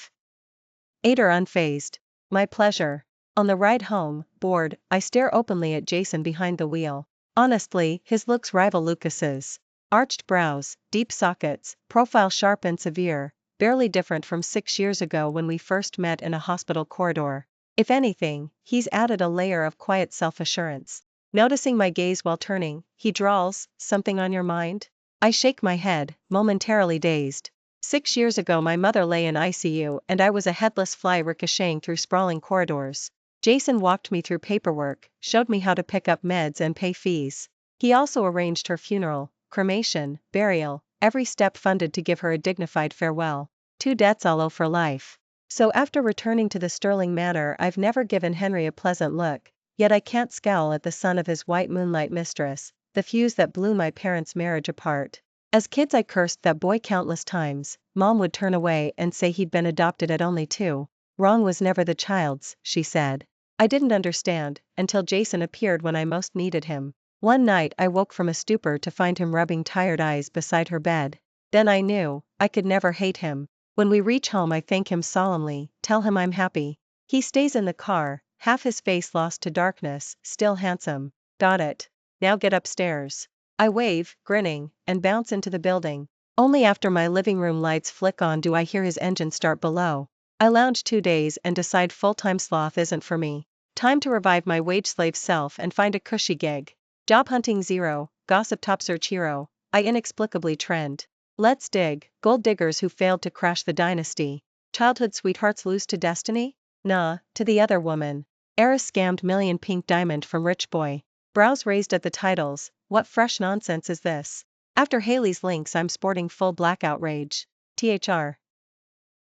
S1: Ader unfazed. My pleasure. On the ride home, bored, I stare openly at Jason behind the wheel. Honestly, his looks rival Lucas's. Arched brows, deep sockets, profile sharp and severe, barely different from 6 years ago when we first met in a hospital corridor. If anything, he's added a layer of quiet self-assurance. Noticing my gaze while turning, he drawls, "Something on your mind?" I shake my head, momentarily dazed. 6 years ago my mother lay in ICU and I was a headless fly ricocheting through sprawling corridors. Jason walked me through paperwork, showed me how to pick up meds and pay fees. He also arranged her funeral, cremation, burial, every step funded to give her a dignified farewell. 2 debts I'll owe for life. So after returning to the Sterling Manor I've never given Henry a pleasant look, yet I can't scowl at the son of his white moonlight mistress, the fuse that blew my parents' marriage apart. As kids I cursed that boy countless times. Mom would turn away and say he'd been adopted at only 2. Wrong was never the child's, she said. I didn't understand, until Jason appeared when I most needed him. One night I woke from a stupor to find him rubbing tired eyes beside her bed. Then I knew, I could never hate him. When we reach home I thank him solemnly, tell him I'm happy. He stays in the car, half his face lost to darkness, still handsome. Got it. Now get upstairs. I wave, grinning, and bounce into the building. Only after my living room lights flick on do I hear his engine start below. I lounge 2 days and decide full-time sloth isn't for me. Time to revive my wage-slave self and find a cushy gig. Job hunting 0, gossip top search hero. I inexplicably trend. Let's dig, gold diggers who failed to crash the dynasty. Childhood sweethearts lose to destiny? Nah, to the other woman. Heiress scammed million pink diamond from rich boy. Brows raised at the titles, what fresh nonsense is this? After Haley's links I'm sporting full blackout rage. THR.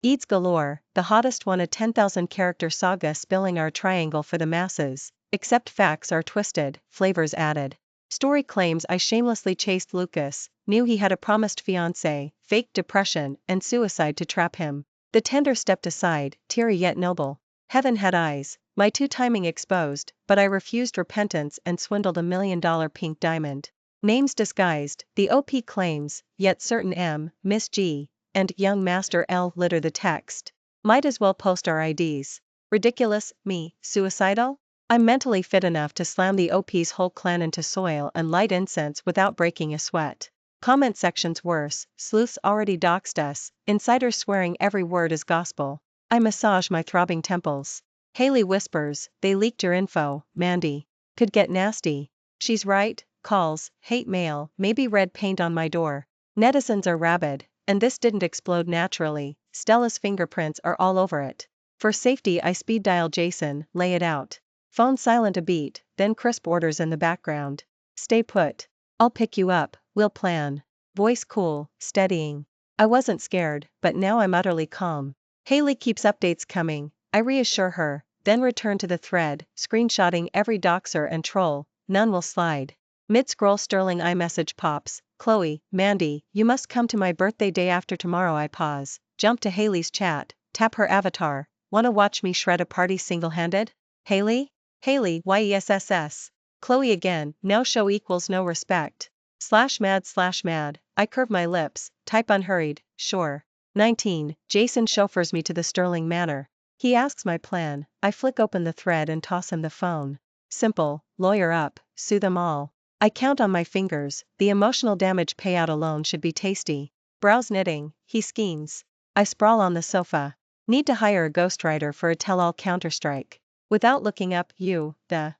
S1: Eads galore, the hottest one, a 10,000 character saga spilling our triangle for the masses, except facts are twisted, flavors added. Story claims I shamelessly chased Lucas, knew he had a promised fiancé, faked depression and suicide to trap him. The tender stepped aside, teary yet noble. Heaven had eyes, my 2 timing exposed, but I refused repentance and swindled $1 million pink diamond. Names disguised, the OP claims, yet certain M, Miss G, and young Master L litter the text. Might as well post our IDs. Ridiculous, me, suicidal? I'm mentally fit enough to slam the OP's whole clan into soil and light incense without breaking a sweat. Comment sections worse, sleuths already doxed us, insiders swearing every word is gospel. I massage my throbbing temples. Haley whispers, they leaked your info, Mandy. Could get nasty. She's right, calls, hate mail, maybe red paint on my door. Netizens are rabid, and this didn't explode naturally, Stella's fingerprints are all over it. For safety I speed dial Jason, lay it out. Phone silent a beat, then crisp orders in the background. Stay put. I'll pick you up, we'll plan. Voice cool, steadying. I wasn't scared, but now I'm utterly calm. Haley keeps updates coming, I reassure her, then return to the thread, screenshotting every doxer and troll, none will slide. Mid-scroll Sterling iMessage pops, Chloe, Mandy, you must come to my birthday day after tomorrow. I pause, jump to Haley's chat, tap her avatar, wanna watch me shred a party single-handed? Haley? Haley, YESSS. Chloe again, now show equals no respect. /mad/mad, I curve my lips, type unhurried, sure. 19, Jason chauffeurs me to the Sterling Manor. He asks my plan, I flick open the thread and toss him the phone. Simple, lawyer up, sue them all. I count on my fingers, the emotional damage payout alone should be tasty. Brows knitting, he schemes. I sprawl on the sofa. Need to hire a ghostwriter for a tell-all Counter-Strike. Without looking up, you, the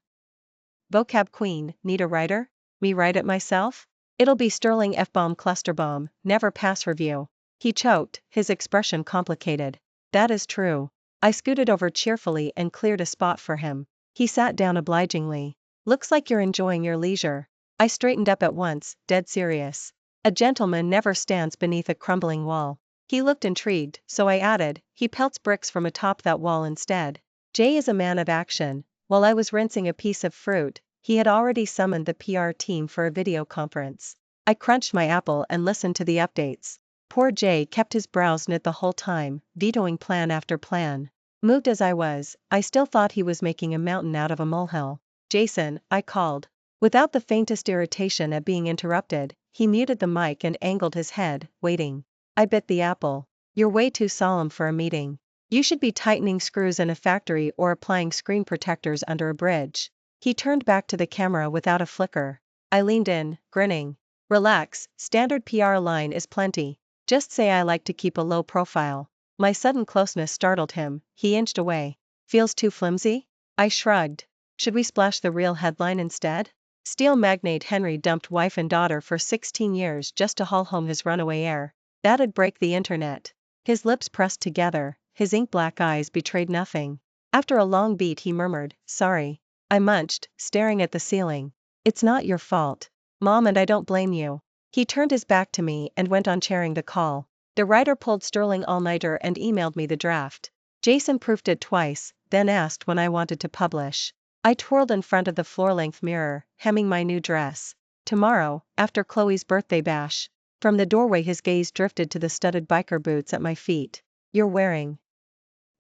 S1: vocab queen, need a writer? Me write it myself? It'll be Sterling F-bomb clusterbomb, never pass review. He choked, his expression complicated. That is true. I scooted over cheerfully and cleared a spot for him. He sat down obligingly. Looks like you're enjoying your leisure. I straightened up at once, dead serious. A gentleman never stands beneath a crumbling wall. He looked intrigued, so I added, he pelts bricks from atop that wall instead. Jay is a man of action. While I was rinsing a piece of fruit, he had already summoned the PR team for a video conference. I crunched my apple and listened to the updates. Poor Jay kept his brows knit the whole time, vetoing plan after plan. Moved as I was, I still thought he was making a mountain out of a molehill. Jason, I called. Without the faintest irritation at being interrupted, he muted the mic and angled his head, waiting. I bit the apple. You're way too solemn for a meeting. You should be tightening screws in a factory or applying screen protectors under a bridge. He turned back to the camera without a flicker. I leaned in, grinning. Relax, standard PR line is plenty. Just say I like to keep a low profile. My sudden closeness startled him, he inched away. Feels too flimsy? I shrugged. Should we splash the real headline instead? Steel magnate Henry dumped wife and daughter for 16 years just to haul home his runaway heir. That'd break the internet. His lips pressed together, his ink-black eyes betrayed nothing. After a long beat he murmured, sorry. I munched, staring at the ceiling. It's not your fault, Mom, and I don't blame you. He turned his back to me and went on chairing the call. The writer pulled Sterling all-nighter and emailed me the draft. Jason proofed it twice, then asked when I wanted to publish. I twirled in front of the floor-length mirror, hemming my new dress. Tomorrow, after Chloe's birthday bash. From the doorway his gaze drifted to the studded biker boots at my feet. You're wearing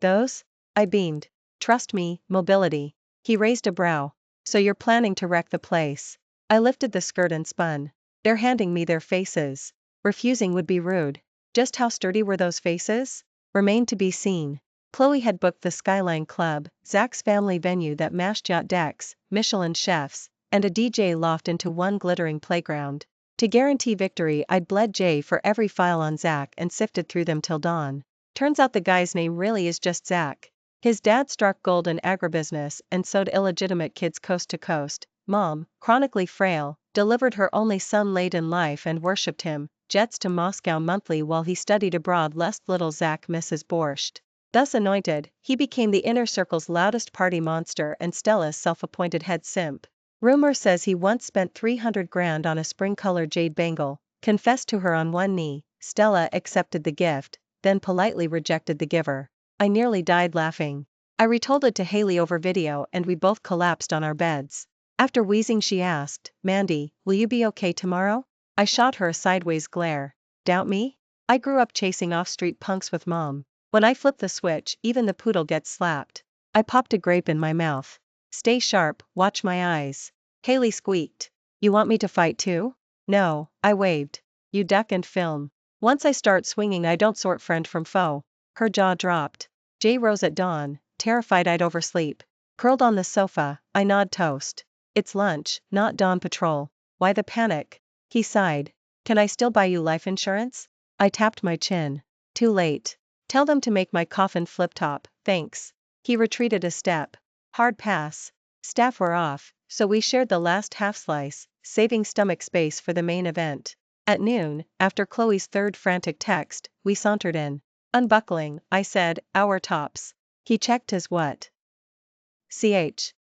S1: those? I beamed. Trust me, mobility. He raised a brow. So you're planning to wreck the place. I lifted the skirt and spun. They're handing me their faces. Refusing would be rude. Just how sturdy were those faces? Remained to be seen. Chloe had booked the Skyline Club, Zach's family venue that mashed yacht decks, Michelin chefs, and a DJ loft into one glittering playground. To guarantee victory I'd bled Jay for every file on Zach and sifted through them till dawn. Turns out the guy's name really is just Zach. His dad struck gold in agribusiness and sewed illegitimate kids coast to coast. Mom, chronically frail, delivered her only son late in life and worshipped him, jets to Moscow monthly while he studied abroad lest little Zach miss his borscht. Thus anointed, he became the inner circle's loudest party monster and Stella's self-appointed head simp. Rumor says he once spent 300 grand on a spring-colored jade bangle, confessed to her on one knee. Stella accepted the gift, then politely rejected the giver. I nearly died laughing. I retold it to Haley over video and we both collapsed on our beds. After wheezing she asked, Mandy, will you be okay tomorrow? I shot her a sideways glare. Doubt me? I grew up chasing off-street punks with Mom. When I flip the switch, even the poodle gets slapped. I popped a grape in my mouth. Stay sharp, watch my eyes. Haley squeaked. You want me to fight too? No, I waved. You duck and film. Once I start swinging I don't sort friend from foe. Her jaw dropped. Jay rose at dawn, terrified I'd oversleep. Curled on the sofa, I gnawed toast. It's lunch, not dawn patrol. Why the panic? He sighed. Can I still buy you life insurance? I tapped my chin. Too late. Tell them to make my coffin flip-top, thanks. He retreated a step. Hard pass. Staff were off, so we shared the last half-slice, saving stomach space for the main event. At noon, after Chloe's third frantic text, we sauntered in. Unbuckling, I said, hour tops. He checked his what?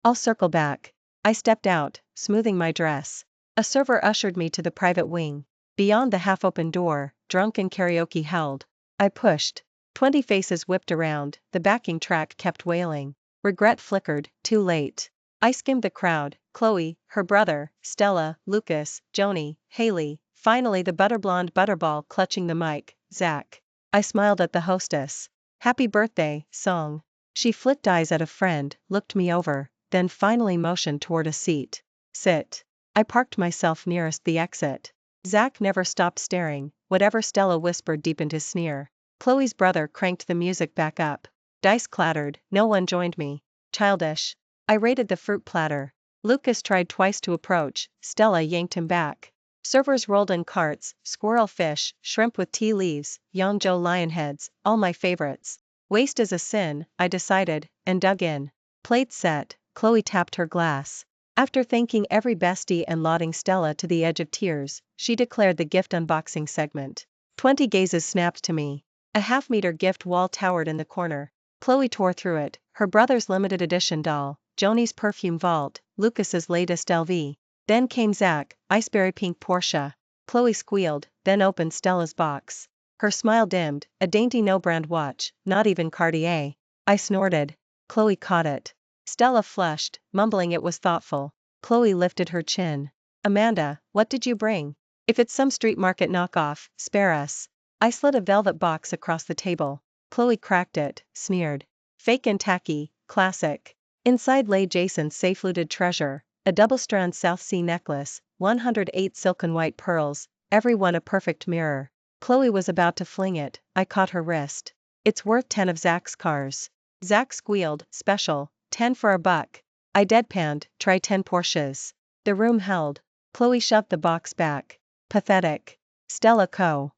S1: I'll circle back. I stepped out, smoothing my dress. A server ushered me to the private wing. Beyond the half-open door, drunk and karaoke held. I pushed. 20 faces whipped around, the backing track kept wailing. Regret flickered, too late. I skimmed the crowd, Chloe, her brother, Stella, Lucas, Joni, Haley, finally the butterblonde butterball clutching the mic, Zach. I smiled at the hostess. Happy birthday, song. She flicked eyes at a friend, looked me over, then finally motioned toward a seat. Sit. I parked myself nearest the exit. Zach never stopped staring, whatever Stella whispered deepened his sneer. Chloe's brother cranked the music back up. Dice clattered, no one joined me. Childish. I raided the fruit platter. Lucas tried twice to approach, Stella yanked him back. Servers rolled in carts, squirrel fish, shrimp with tea leaves, Yangzhou lion heads, all my favorites. Waste is a sin, I decided, and dug in. Plate set, Chloe tapped her glass. After thanking every bestie and lauding Stella to the edge of tears, she declared the gift unboxing segment. 20 gazes snapped to me. A half-meter gift wall towered in the corner. Chloe tore through it, her brother's limited edition doll, Joni's perfume vault, Lucas's latest LV. Then came Zach, iceberry pink Porsche. Chloe squealed, then opened Stella's box. Her smile dimmed, a dainty no-brand watch, not even Cartier. I snorted. Chloe caught it. Stella flushed, mumbling it was thoughtful. Chloe lifted her chin. Amanda, what did you bring? If it's some street market knockoff, spare us. I slid a velvet box across the table. Chloe cracked it, sneered. Fake and tacky, classic. Inside lay Jason's safe-looted treasure, a double-strand South Sea necklace, 108 silken white pearls, every one a perfect mirror. Chloe was about to fling it, I caught her wrist. It's worth 10 of Zach's cars. Zach squealed, special, 10 for a buck. I deadpanned, try 10 Porsches. The room held. Chloe shoved the box back. Pathetic. Stella Co.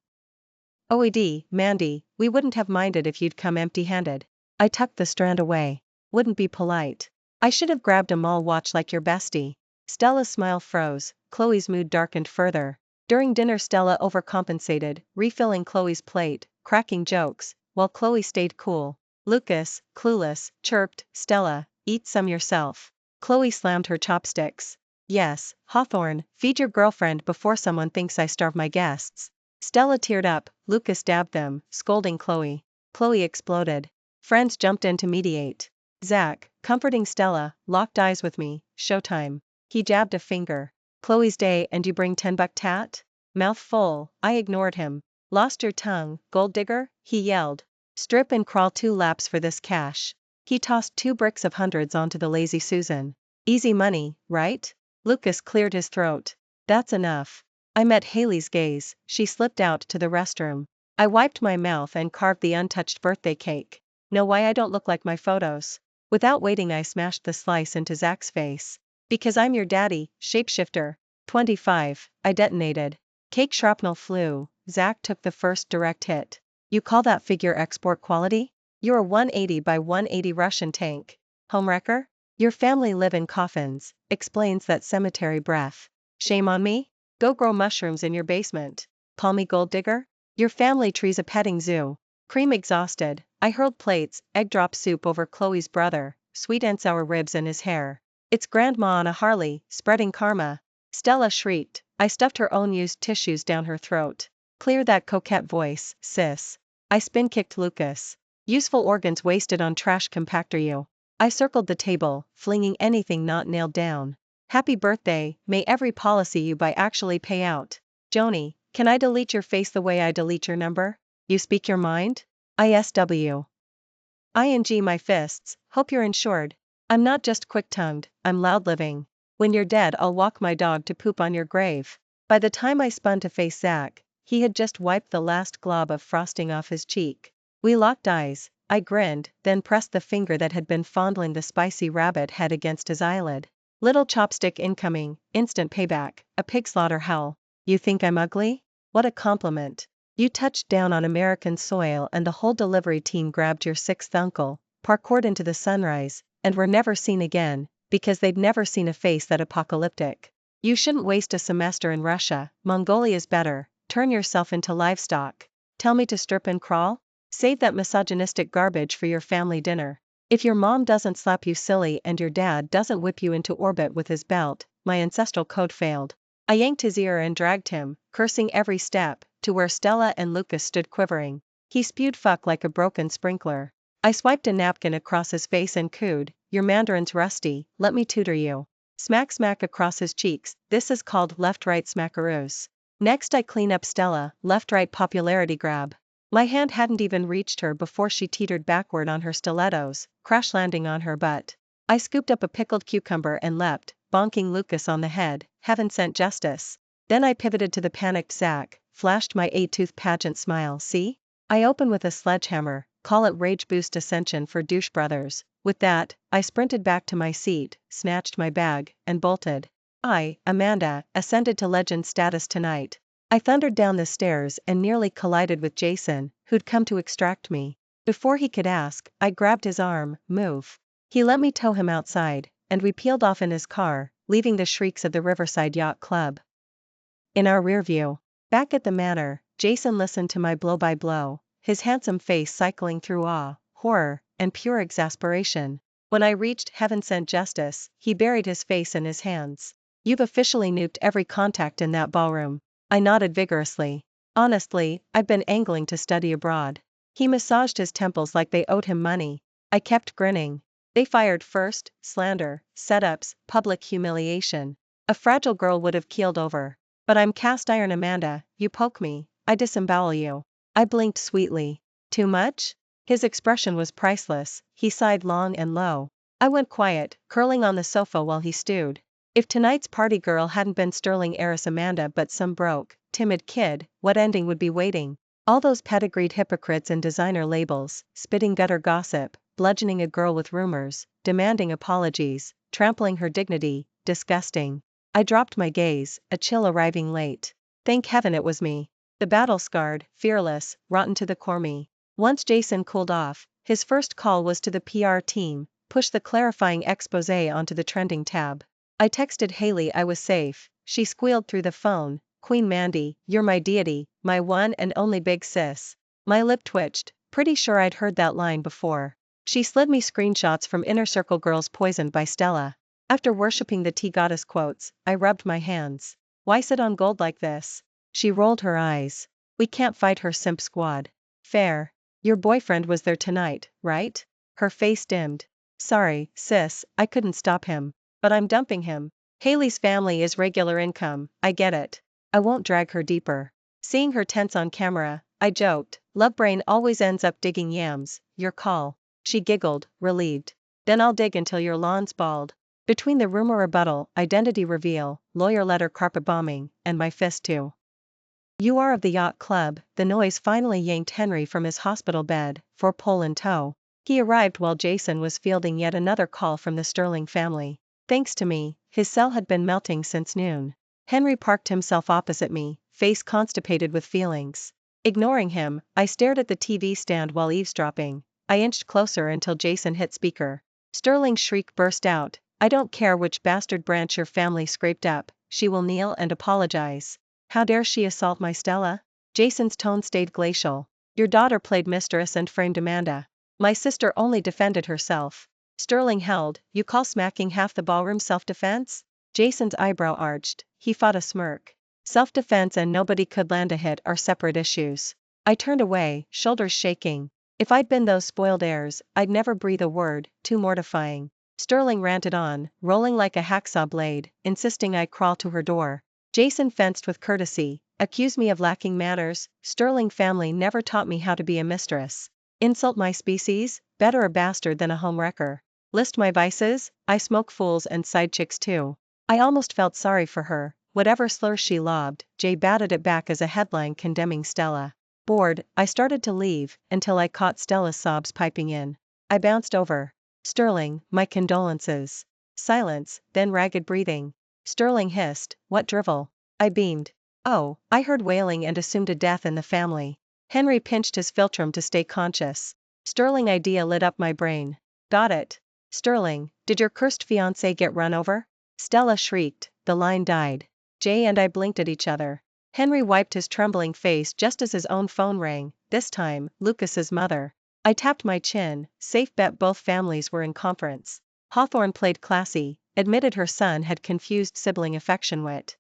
S1: OED, Mandy, we wouldn't have minded if you'd come empty-handed. I tucked the strand away. Wouldn't be polite. I should have grabbed a mall watch like your bestie. Stella's smile froze, Chloe's mood darkened further. During dinner Stella overcompensated, refilling Chloe's plate, cracking jokes, while Chloe stayed cool. Lucas, clueless, chirped, Stella, eat some yourself. Chloe slammed her chopsticks. Yes, Hawthorne, feed your girlfriend before someone thinks I starve my guests. Stella teared up, Lucas dabbed them, scolding Chloe. Chloe exploded. Friends jumped in to mediate. Zach, comforting Stella, locked eyes with me, showtime. He jabbed a finger. Chloe's day and you bring $10 tat? Mouth full, I ignored him. Lost your tongue, gold digger? He yelled. Strip and crawl 2 laps for this cash. He tossed 2 bricks of hundreds onto the lazy Susan. Easy money, right? Lucas cleared his throat. That's enough. I met Haley's gaze, she slipped out to the restroom. I wiped my mouth and carved the untouched birthday cake. Know why I don't look like my photos? Without waiting I smashed the slice into Zach's face. Because I'm your daddy, shapeshifter. 25, I detonated. Cake shrapnel flew, Zach took the first direct hit. You call that figure export quality? You're a 180 by 180 Russian tank. Homewrecker? Your family live in coffins, explains that cemetery breath. Shame on me? Go grow mushrooms in your basement. Call me gold digger? Your family tree's a petting zoo. Cream exhausted, I hurled plates, egg drop soup over Chloe's brother, sweet and sour ribs in his hair. It's grandma on a Harley, spreading karma. Stella shrieked, I stuffed her own used tissues down her throat. Clear that coquette voice, sis. I spin-kicked Lucas. Useful organs wasted on trash compactor you. I circled the table, flinging anything not nailed down. Happy birthday, may every policy you buy actually pay out. Joni, can I delete your face the way I delete your number? You speak your mind? ISW. ING my fists, hope you're insured. I'm not just quick-tongued, I'm loud-living. When you're dead I'll walk my dog to poop on your grave. By the time I spun to face Zach, he had just wiped the last glob of frosting off his cheek. We locked eyes, I grinned, then pressed the finger that had been fondling the spicy rabbit head against his eyelid. Little chopstick incoming, instant payback, a pig slaughter howl. You think I'm ugly? What a compliment. You touched down on American soil and the whole delivery team grabbed your 6th uncle, parkoured into the sunrise, and were never seen again, because they'd never seen a face that apocalyptic. You shouldn't waste a semester in Russia, Mongolia's better, turn yourself into livestock. Tell me to strip and crawl? Save that misogynistic garbage for your family dinner. If your mom doesn't slap you silly and your dad doesn't whip you into orbit with his belt, my ancestral code failed. I yanked his ear and dragged him, cursing every step, to where Stella and Lucas stood quivering. He spewed fuck like a broken sprinkler. I swiped a napkin across his face and cooed, your Mandarin's rusty, let me tutor you. Smack smack across his cheeks, this is called left-right smackaroos. Next I clean up Stella, left-right popularity grab. My hand hadn't even reached her before she teetered backward on her stilettos, crash landing on her butt. I scooped up a pickled cucumber and leapt, bonking Lucas on the head, heaven sent justice. Then I pivoted to the panicked Zach, flashed my 8-tooth pageant smile, see? I open with a sledgehammer, call it rage boost ascension for douche brothers. With that, I sprinted back to my seat, snatched my bag, and bolted. I, Amanda, ascended to legend status tonight. I thundered down the stairs and nearly collided with Jason, who'd come to extract me. Before he could ask, I grabbed his arm, move. He let me tow him outside, and we peeled off in his car, leaving the shrieks of the Riverside Yacht Club in our rearview. Back at the manor, Jason listened to my blow-by-blow, his handsome face cycling through awe, horror, and pure exasperation. When I reached heaven sent justice, he buried his face in his hands. You've officially nuked every contact in that ballroom. I nodded vigorously. Honestly, I've been angling to study abroad. He massaged his temples like they owed him money. I kept grinning. They fired first, slander, setups, public humiliation. A fragile girl would have keeled over. But I'm cast iron Amanda, you poke me, I disembowel you. I blinked sweetly. Too much? His expression was priceless, he sighed long and low. I went quiet, curling on the sofa while he stewed. If tonight's party girl hadn't been sterling heiress Amanda but some broke, timid kid, what ending would be waiting? All those pedigreed hypocrites in designer labels, spitting gutter gossip, bludgeoning a girl with rumors, demanding apologies, trampling her dignity, disgusting. I dropped my gaze, a chill arriving late. Thank heaven it was me. The battle-scarred, fearless, rotten to the core me. Once Jason cooled off, his first call was to the PR team, push the clarifying expose onto the trending tab. I texted Haley I was safe, she squealed through the phone, Queen Mandy, you're my deity, my one and only big sis. My lip twitched, pretty sure I'd heard that line before. She slid me screenshots from Inner Circle Girls Poisoned by Stella. After worshipping the tea goddess quotes, I rubbed my hands. Why sit on gold like this? She rolled her eyes. We can't fight her simp squad. Fair. Your boyfriend was there tonight, right? Her face dimmed. Sorry, sis, I couldn't stop him. But I'm dumping him. Haley's family is regular income, I get it. I won't drag her deeper. Seeing her tense on camera, I joked, love brain always ends up digging yams, your call. She giggled, relieved. Then I'll dig until your lawn's bald. Between the rumor rebuttal, identity reveal, lawyer letter carpet bombing, and my fist too. You are of the yacht club, the noise finally yanked Henry from his hospital bed, for pole in tow. He arrived while Jason was fielding yet another call from the Sterling family. Thanks to me, his cell had been melting since noon. Henry parked himself opposite me, face constipated with feelings. Ignoring him, I stared at the TV stand while eavesdropping. I inched closer until Jason hit speaker. Sterling's shriek burst out. I don't care which bastard branch your family scraped up, she will kneel and apologize. How dare she assault my Stella? Jason's tone stayed glacial. Your daughter played mistress and framed Amanda. My sister only defended herself. Sterling held, you call smacking half the ballroom self-defense? Jason's eyebrow arched, he fought a smirk. Self-defense and nobody could land a hit are separate issues. I turned away, shoulders shaking. If I'd been those spoiled heirs, I'd never breathe a word, too mortifying. Sterling ranted on, rolling like a hacksaw blade, insisting I crawl to her door. Jason fenced with courtesy, accused me of lacking manners, Sterling family never taught me how to be a mistress. Insult my species, better a bastard than a homewrecker. List my vices, I smoke fools and side chicks too. I almost felt sorry for her, whatever slur she lobbed, Jay batted it back as a headline condemning Stella. Bored, I started to leave, until I caught Stella's sobs piping in. I bounced over. Sterling, my condolences. Silence, then ragged breathing. Sterling hissed, what drivel? I beamed. Oh, I heard wailing and assumed a death in the family. Henry pinched his philtrum to stay conscious. Sterling idea lit up my brain. Got it. Sterling, did your cursed fiancé get run over? Stella shrieked, the line died. Jay and I blinked at each other. Henry wiped his trembling face just as his own phone rang, this time, Lucas's mother. I tapped my chin, safe bet both families were in conference. Hawthorne played classy, admitted her son had confused sibling affection with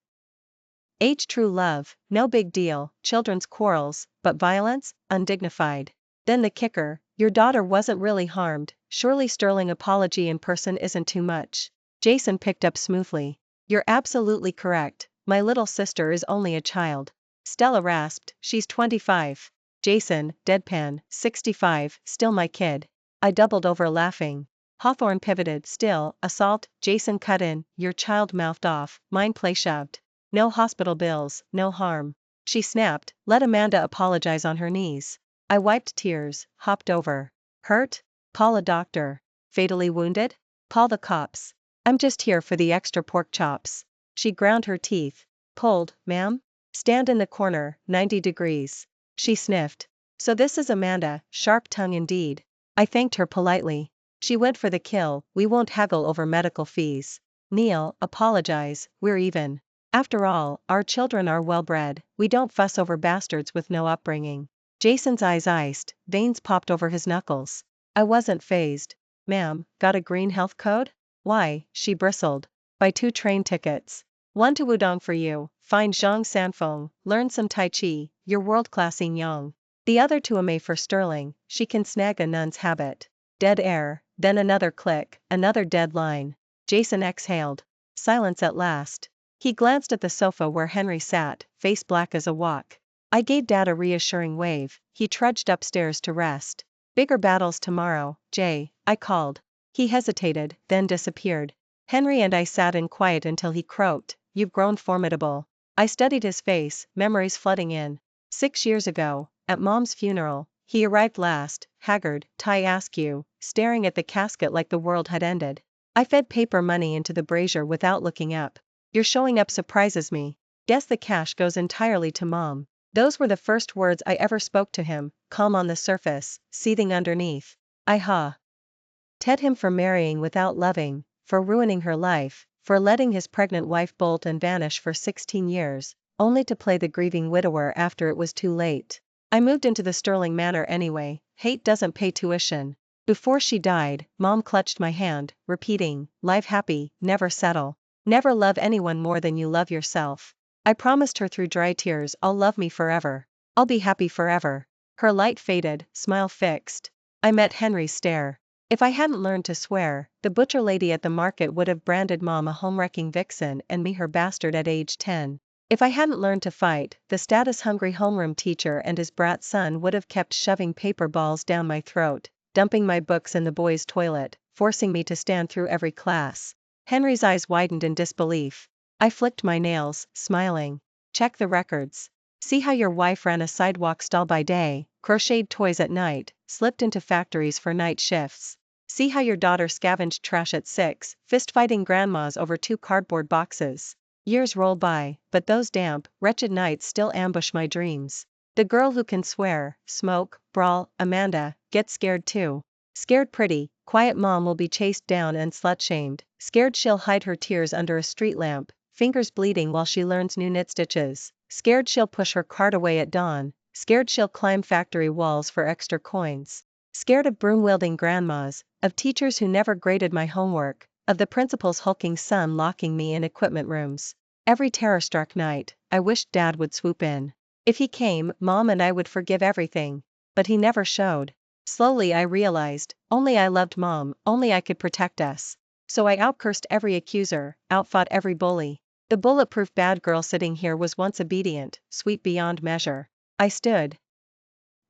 S1: true love, no big deal, children's quarrels, but violence, undignified. Then the kicker, your daughter wasn't really harmed, surely Sterling apology in person isn't too much. Jason picked up smoothly. You're absolutely correct, my little sister is only a child. Stella rasped, she's 25. Jason, deadpan, 65, still my kid. I doubled over laughing. Hawthorne pivoted, still, assault, Jason cut in, your child mouthed off, mine play shoved. No hospital bills, no harm. She snapped, let Amanda apologize on her knees. I wiped tears, hopped over. Hurt? Call a doctor. Fatally wounded? Call the cops. I'm just here for the extra pork chops. She ground her teeth. Cold, ma'am? Stand in the corner, 90 degrees. She sniffed. So this is Amanda, sharp tongue indeed. I thanked her politely. She went for the kill, we won't haggle over medical fees. Kneel, apologize, we're even. After all, our children are well-bred, we don't fuss over bastards with no upbringing. Jason's eyes iced, veins popped over his knuckles. I wasn't fazed. Ma'am, got a green health code? Why, she bristled. Buy 2 train tickets. 1 to Wudong for you, find Zhang Sanfeng, learn some Tai Chi, you're world-class in Yang. The other to Amei for Sterling, she can snag a nun's habit. Dead air, then another click, another dead line. Jason exhaled. Silence at last. He glanced at the sofa where Henry sat, face black as a wok. I gave Dad a reassuring wave, he trudged upstairs to rest. Bigger battles tomorrow, Jay, I called. He hesitated, then disappeared. Henry and I sat in quiet until he croaked, you've grown formidable. I studied his face, memories flooding in. 6 years ago, at Mom's funeral, he arrived last, haggard, tie askew, staring at the casket like the world had ended. I fed paper money into the brazier without looking up. Your showing up surprises me. Guess the cash goes entirely to Mom. Those were the first words I ever spoke to him, calm on the surface, seething underneath. Ted him for marrying without loving, for ruining her life, for letting his pregnant wife bolt and vanish for 16 years, only to play the grieving widower after it was too late. I moved into the Sterling Manor anyway, hate doesn't pay tuition. Before she died, Mom clutched my hand, repeating, live happy, never settle. Never love anyone more than you love yourself. I promised her through dry tears I'll love me forever. I'll be happy forever. Her light faded, smile fixed. I met Henry's stare. If I hadn't learned to swear, the butcher lady at the market would have branded Mom a home-wrecking vixen and me her bastard at age 10. If I hadn't learned to fight, the status-hungry homeroom teacher and his brat son would have kept shoving paper balls down my throat, dumping my books in the boys' toilet, forcing me to stand through every class. Henry's eyes widened in disbelief. I flicked my nails, smiling. Check the records. See how your wife ran a sidewalk stall by day, crocheted toys at night, slipped into factories for night shifts. See how your daughter scavenged trash at 6, fist-fighting grandmas over 2 cardboard boxes. Years roll by, but those damp, wretched nights still ambush my dreams. The girl who can swear, smoke, brawl, Amanda, gets scared too. Scared pretty, quiet Mom will be chased down and slut-shamed. Scared she'll hide her tears under a street lamp, fingers bleeding while she learns new knit stitches. Scared she'll push her cart away at dawn. Scared she'll climb factory walls for extra coins. Scared of broom-wielding grandmas, of teachers who never graded my homework, of the principal's hulking son locking me in equipment rooms. Every terror-struck night, I wished Dad would swoop in. If he came, Mom and I would forgive everything. But he never showed. Slowly I realized, only I loved Mom, only I could protect us. So I outcursed every accuser, outfought every bully. The bulletproof bad girl sitting here was once obedient, sweet beyond measure. I stood,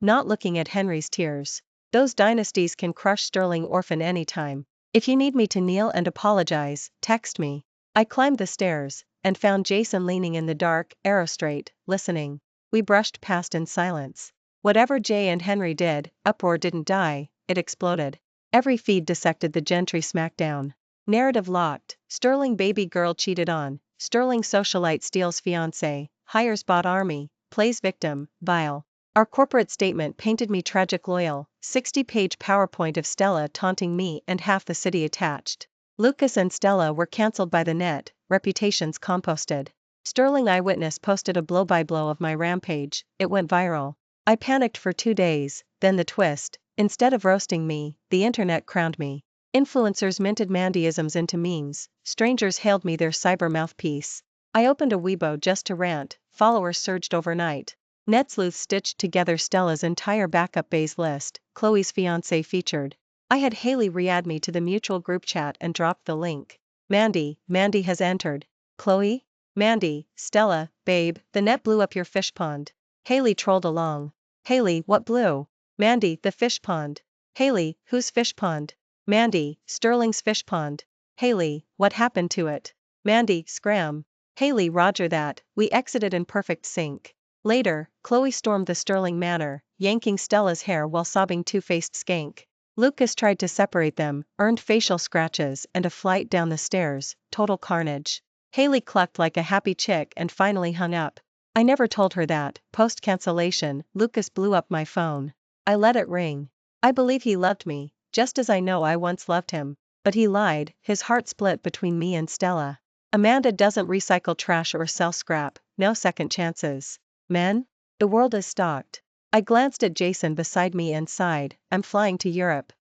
S1: not looking at Henry's tears. Those dynasties can crush Sterling Orphan anytime. If you need me to kneel and apologize, text me. I climbed the stairs, and found Jason leaning in the dark, arrow straight, listening. We brushed past in silence. Whatever Jay and Henry did, uproar didn't die, it exploded. Every feed dissected the Gentry smackdown. Narrative locked, Sterling baby girl cheated on, Sterling socialite steals fiancé, hires bot army, plays victim, vile. Our corporate statement painted me tragic loyal, 60-page PowerPoint of Stella taunting me and half the city attached. Lucas and Stella were cancelled by the net, reputations composted. Sterling Eyewitness posted a blow-by-blow of my rampage, it went viral. I panicked for 2 days, then the twist, instead of roasting me, the internet crowned me. Influencers minted Mandyisms into memes, strangers hailed me their cyber mouthpiece. I opened a Weibo just to rant, followers surged overnight. Netsleuth stitched together Stella's entire backup bays list, Chloe's fiancé featured. I had Haley re-add me to the mutual group chat and dropped the link. Mandy has entered. Chloe? Mandy, Stella, babe, the net blew up your fish pond. Haley trolled along. Haley, what blew? Mandy, the fish pond. Haley, whose fish pond? Mandy, Sterling's fish pond. Haley, what happened to it? Mandy, scram. Haley, roger that, we exited in perfect sync. Later, Chloe stormed the Sterling Manor, yanking Stella's hair while sobbing two-faced skank. Lucas tried to separate them, earned facial scratches and a flight down the stairs, total carnage. Haley clucked like a happy chick and finally hung up. I never told her that, post-cancellation, Lucas blew up my phone. I let it ring. I believe he loved me, just as I know I once loved him. But he lied, his heart split between me and Stella. Amanda doesn't recycle trash or sell scrap, no second chances. Men? The world is stalked. I glanced at Jason beside me and sighed, I'm flying to Europe.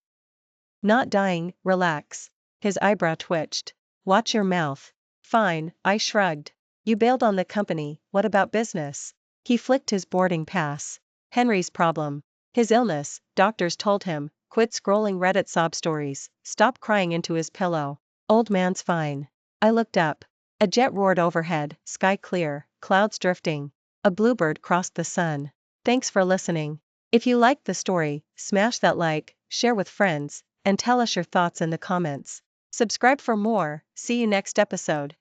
S1: Not dying, relax. His eyebrow twitched. Watch your mouth. Fine, I shrugged. You bailed on the company, what about business? He flicked his boarding pass. Henry's problem. His illness, doctors told him, quit scrolling Reddit sob stories, stop crying into his pillow. Old man's fine. I looked up. A jet roared overhead, sky clear, clouds drifting. A bluebird crossed the sun. Thanks for listening. If you liked the story, smash that like, share with friends, and tell us your thoughts in the comments. Subscribe for more, see you next episode.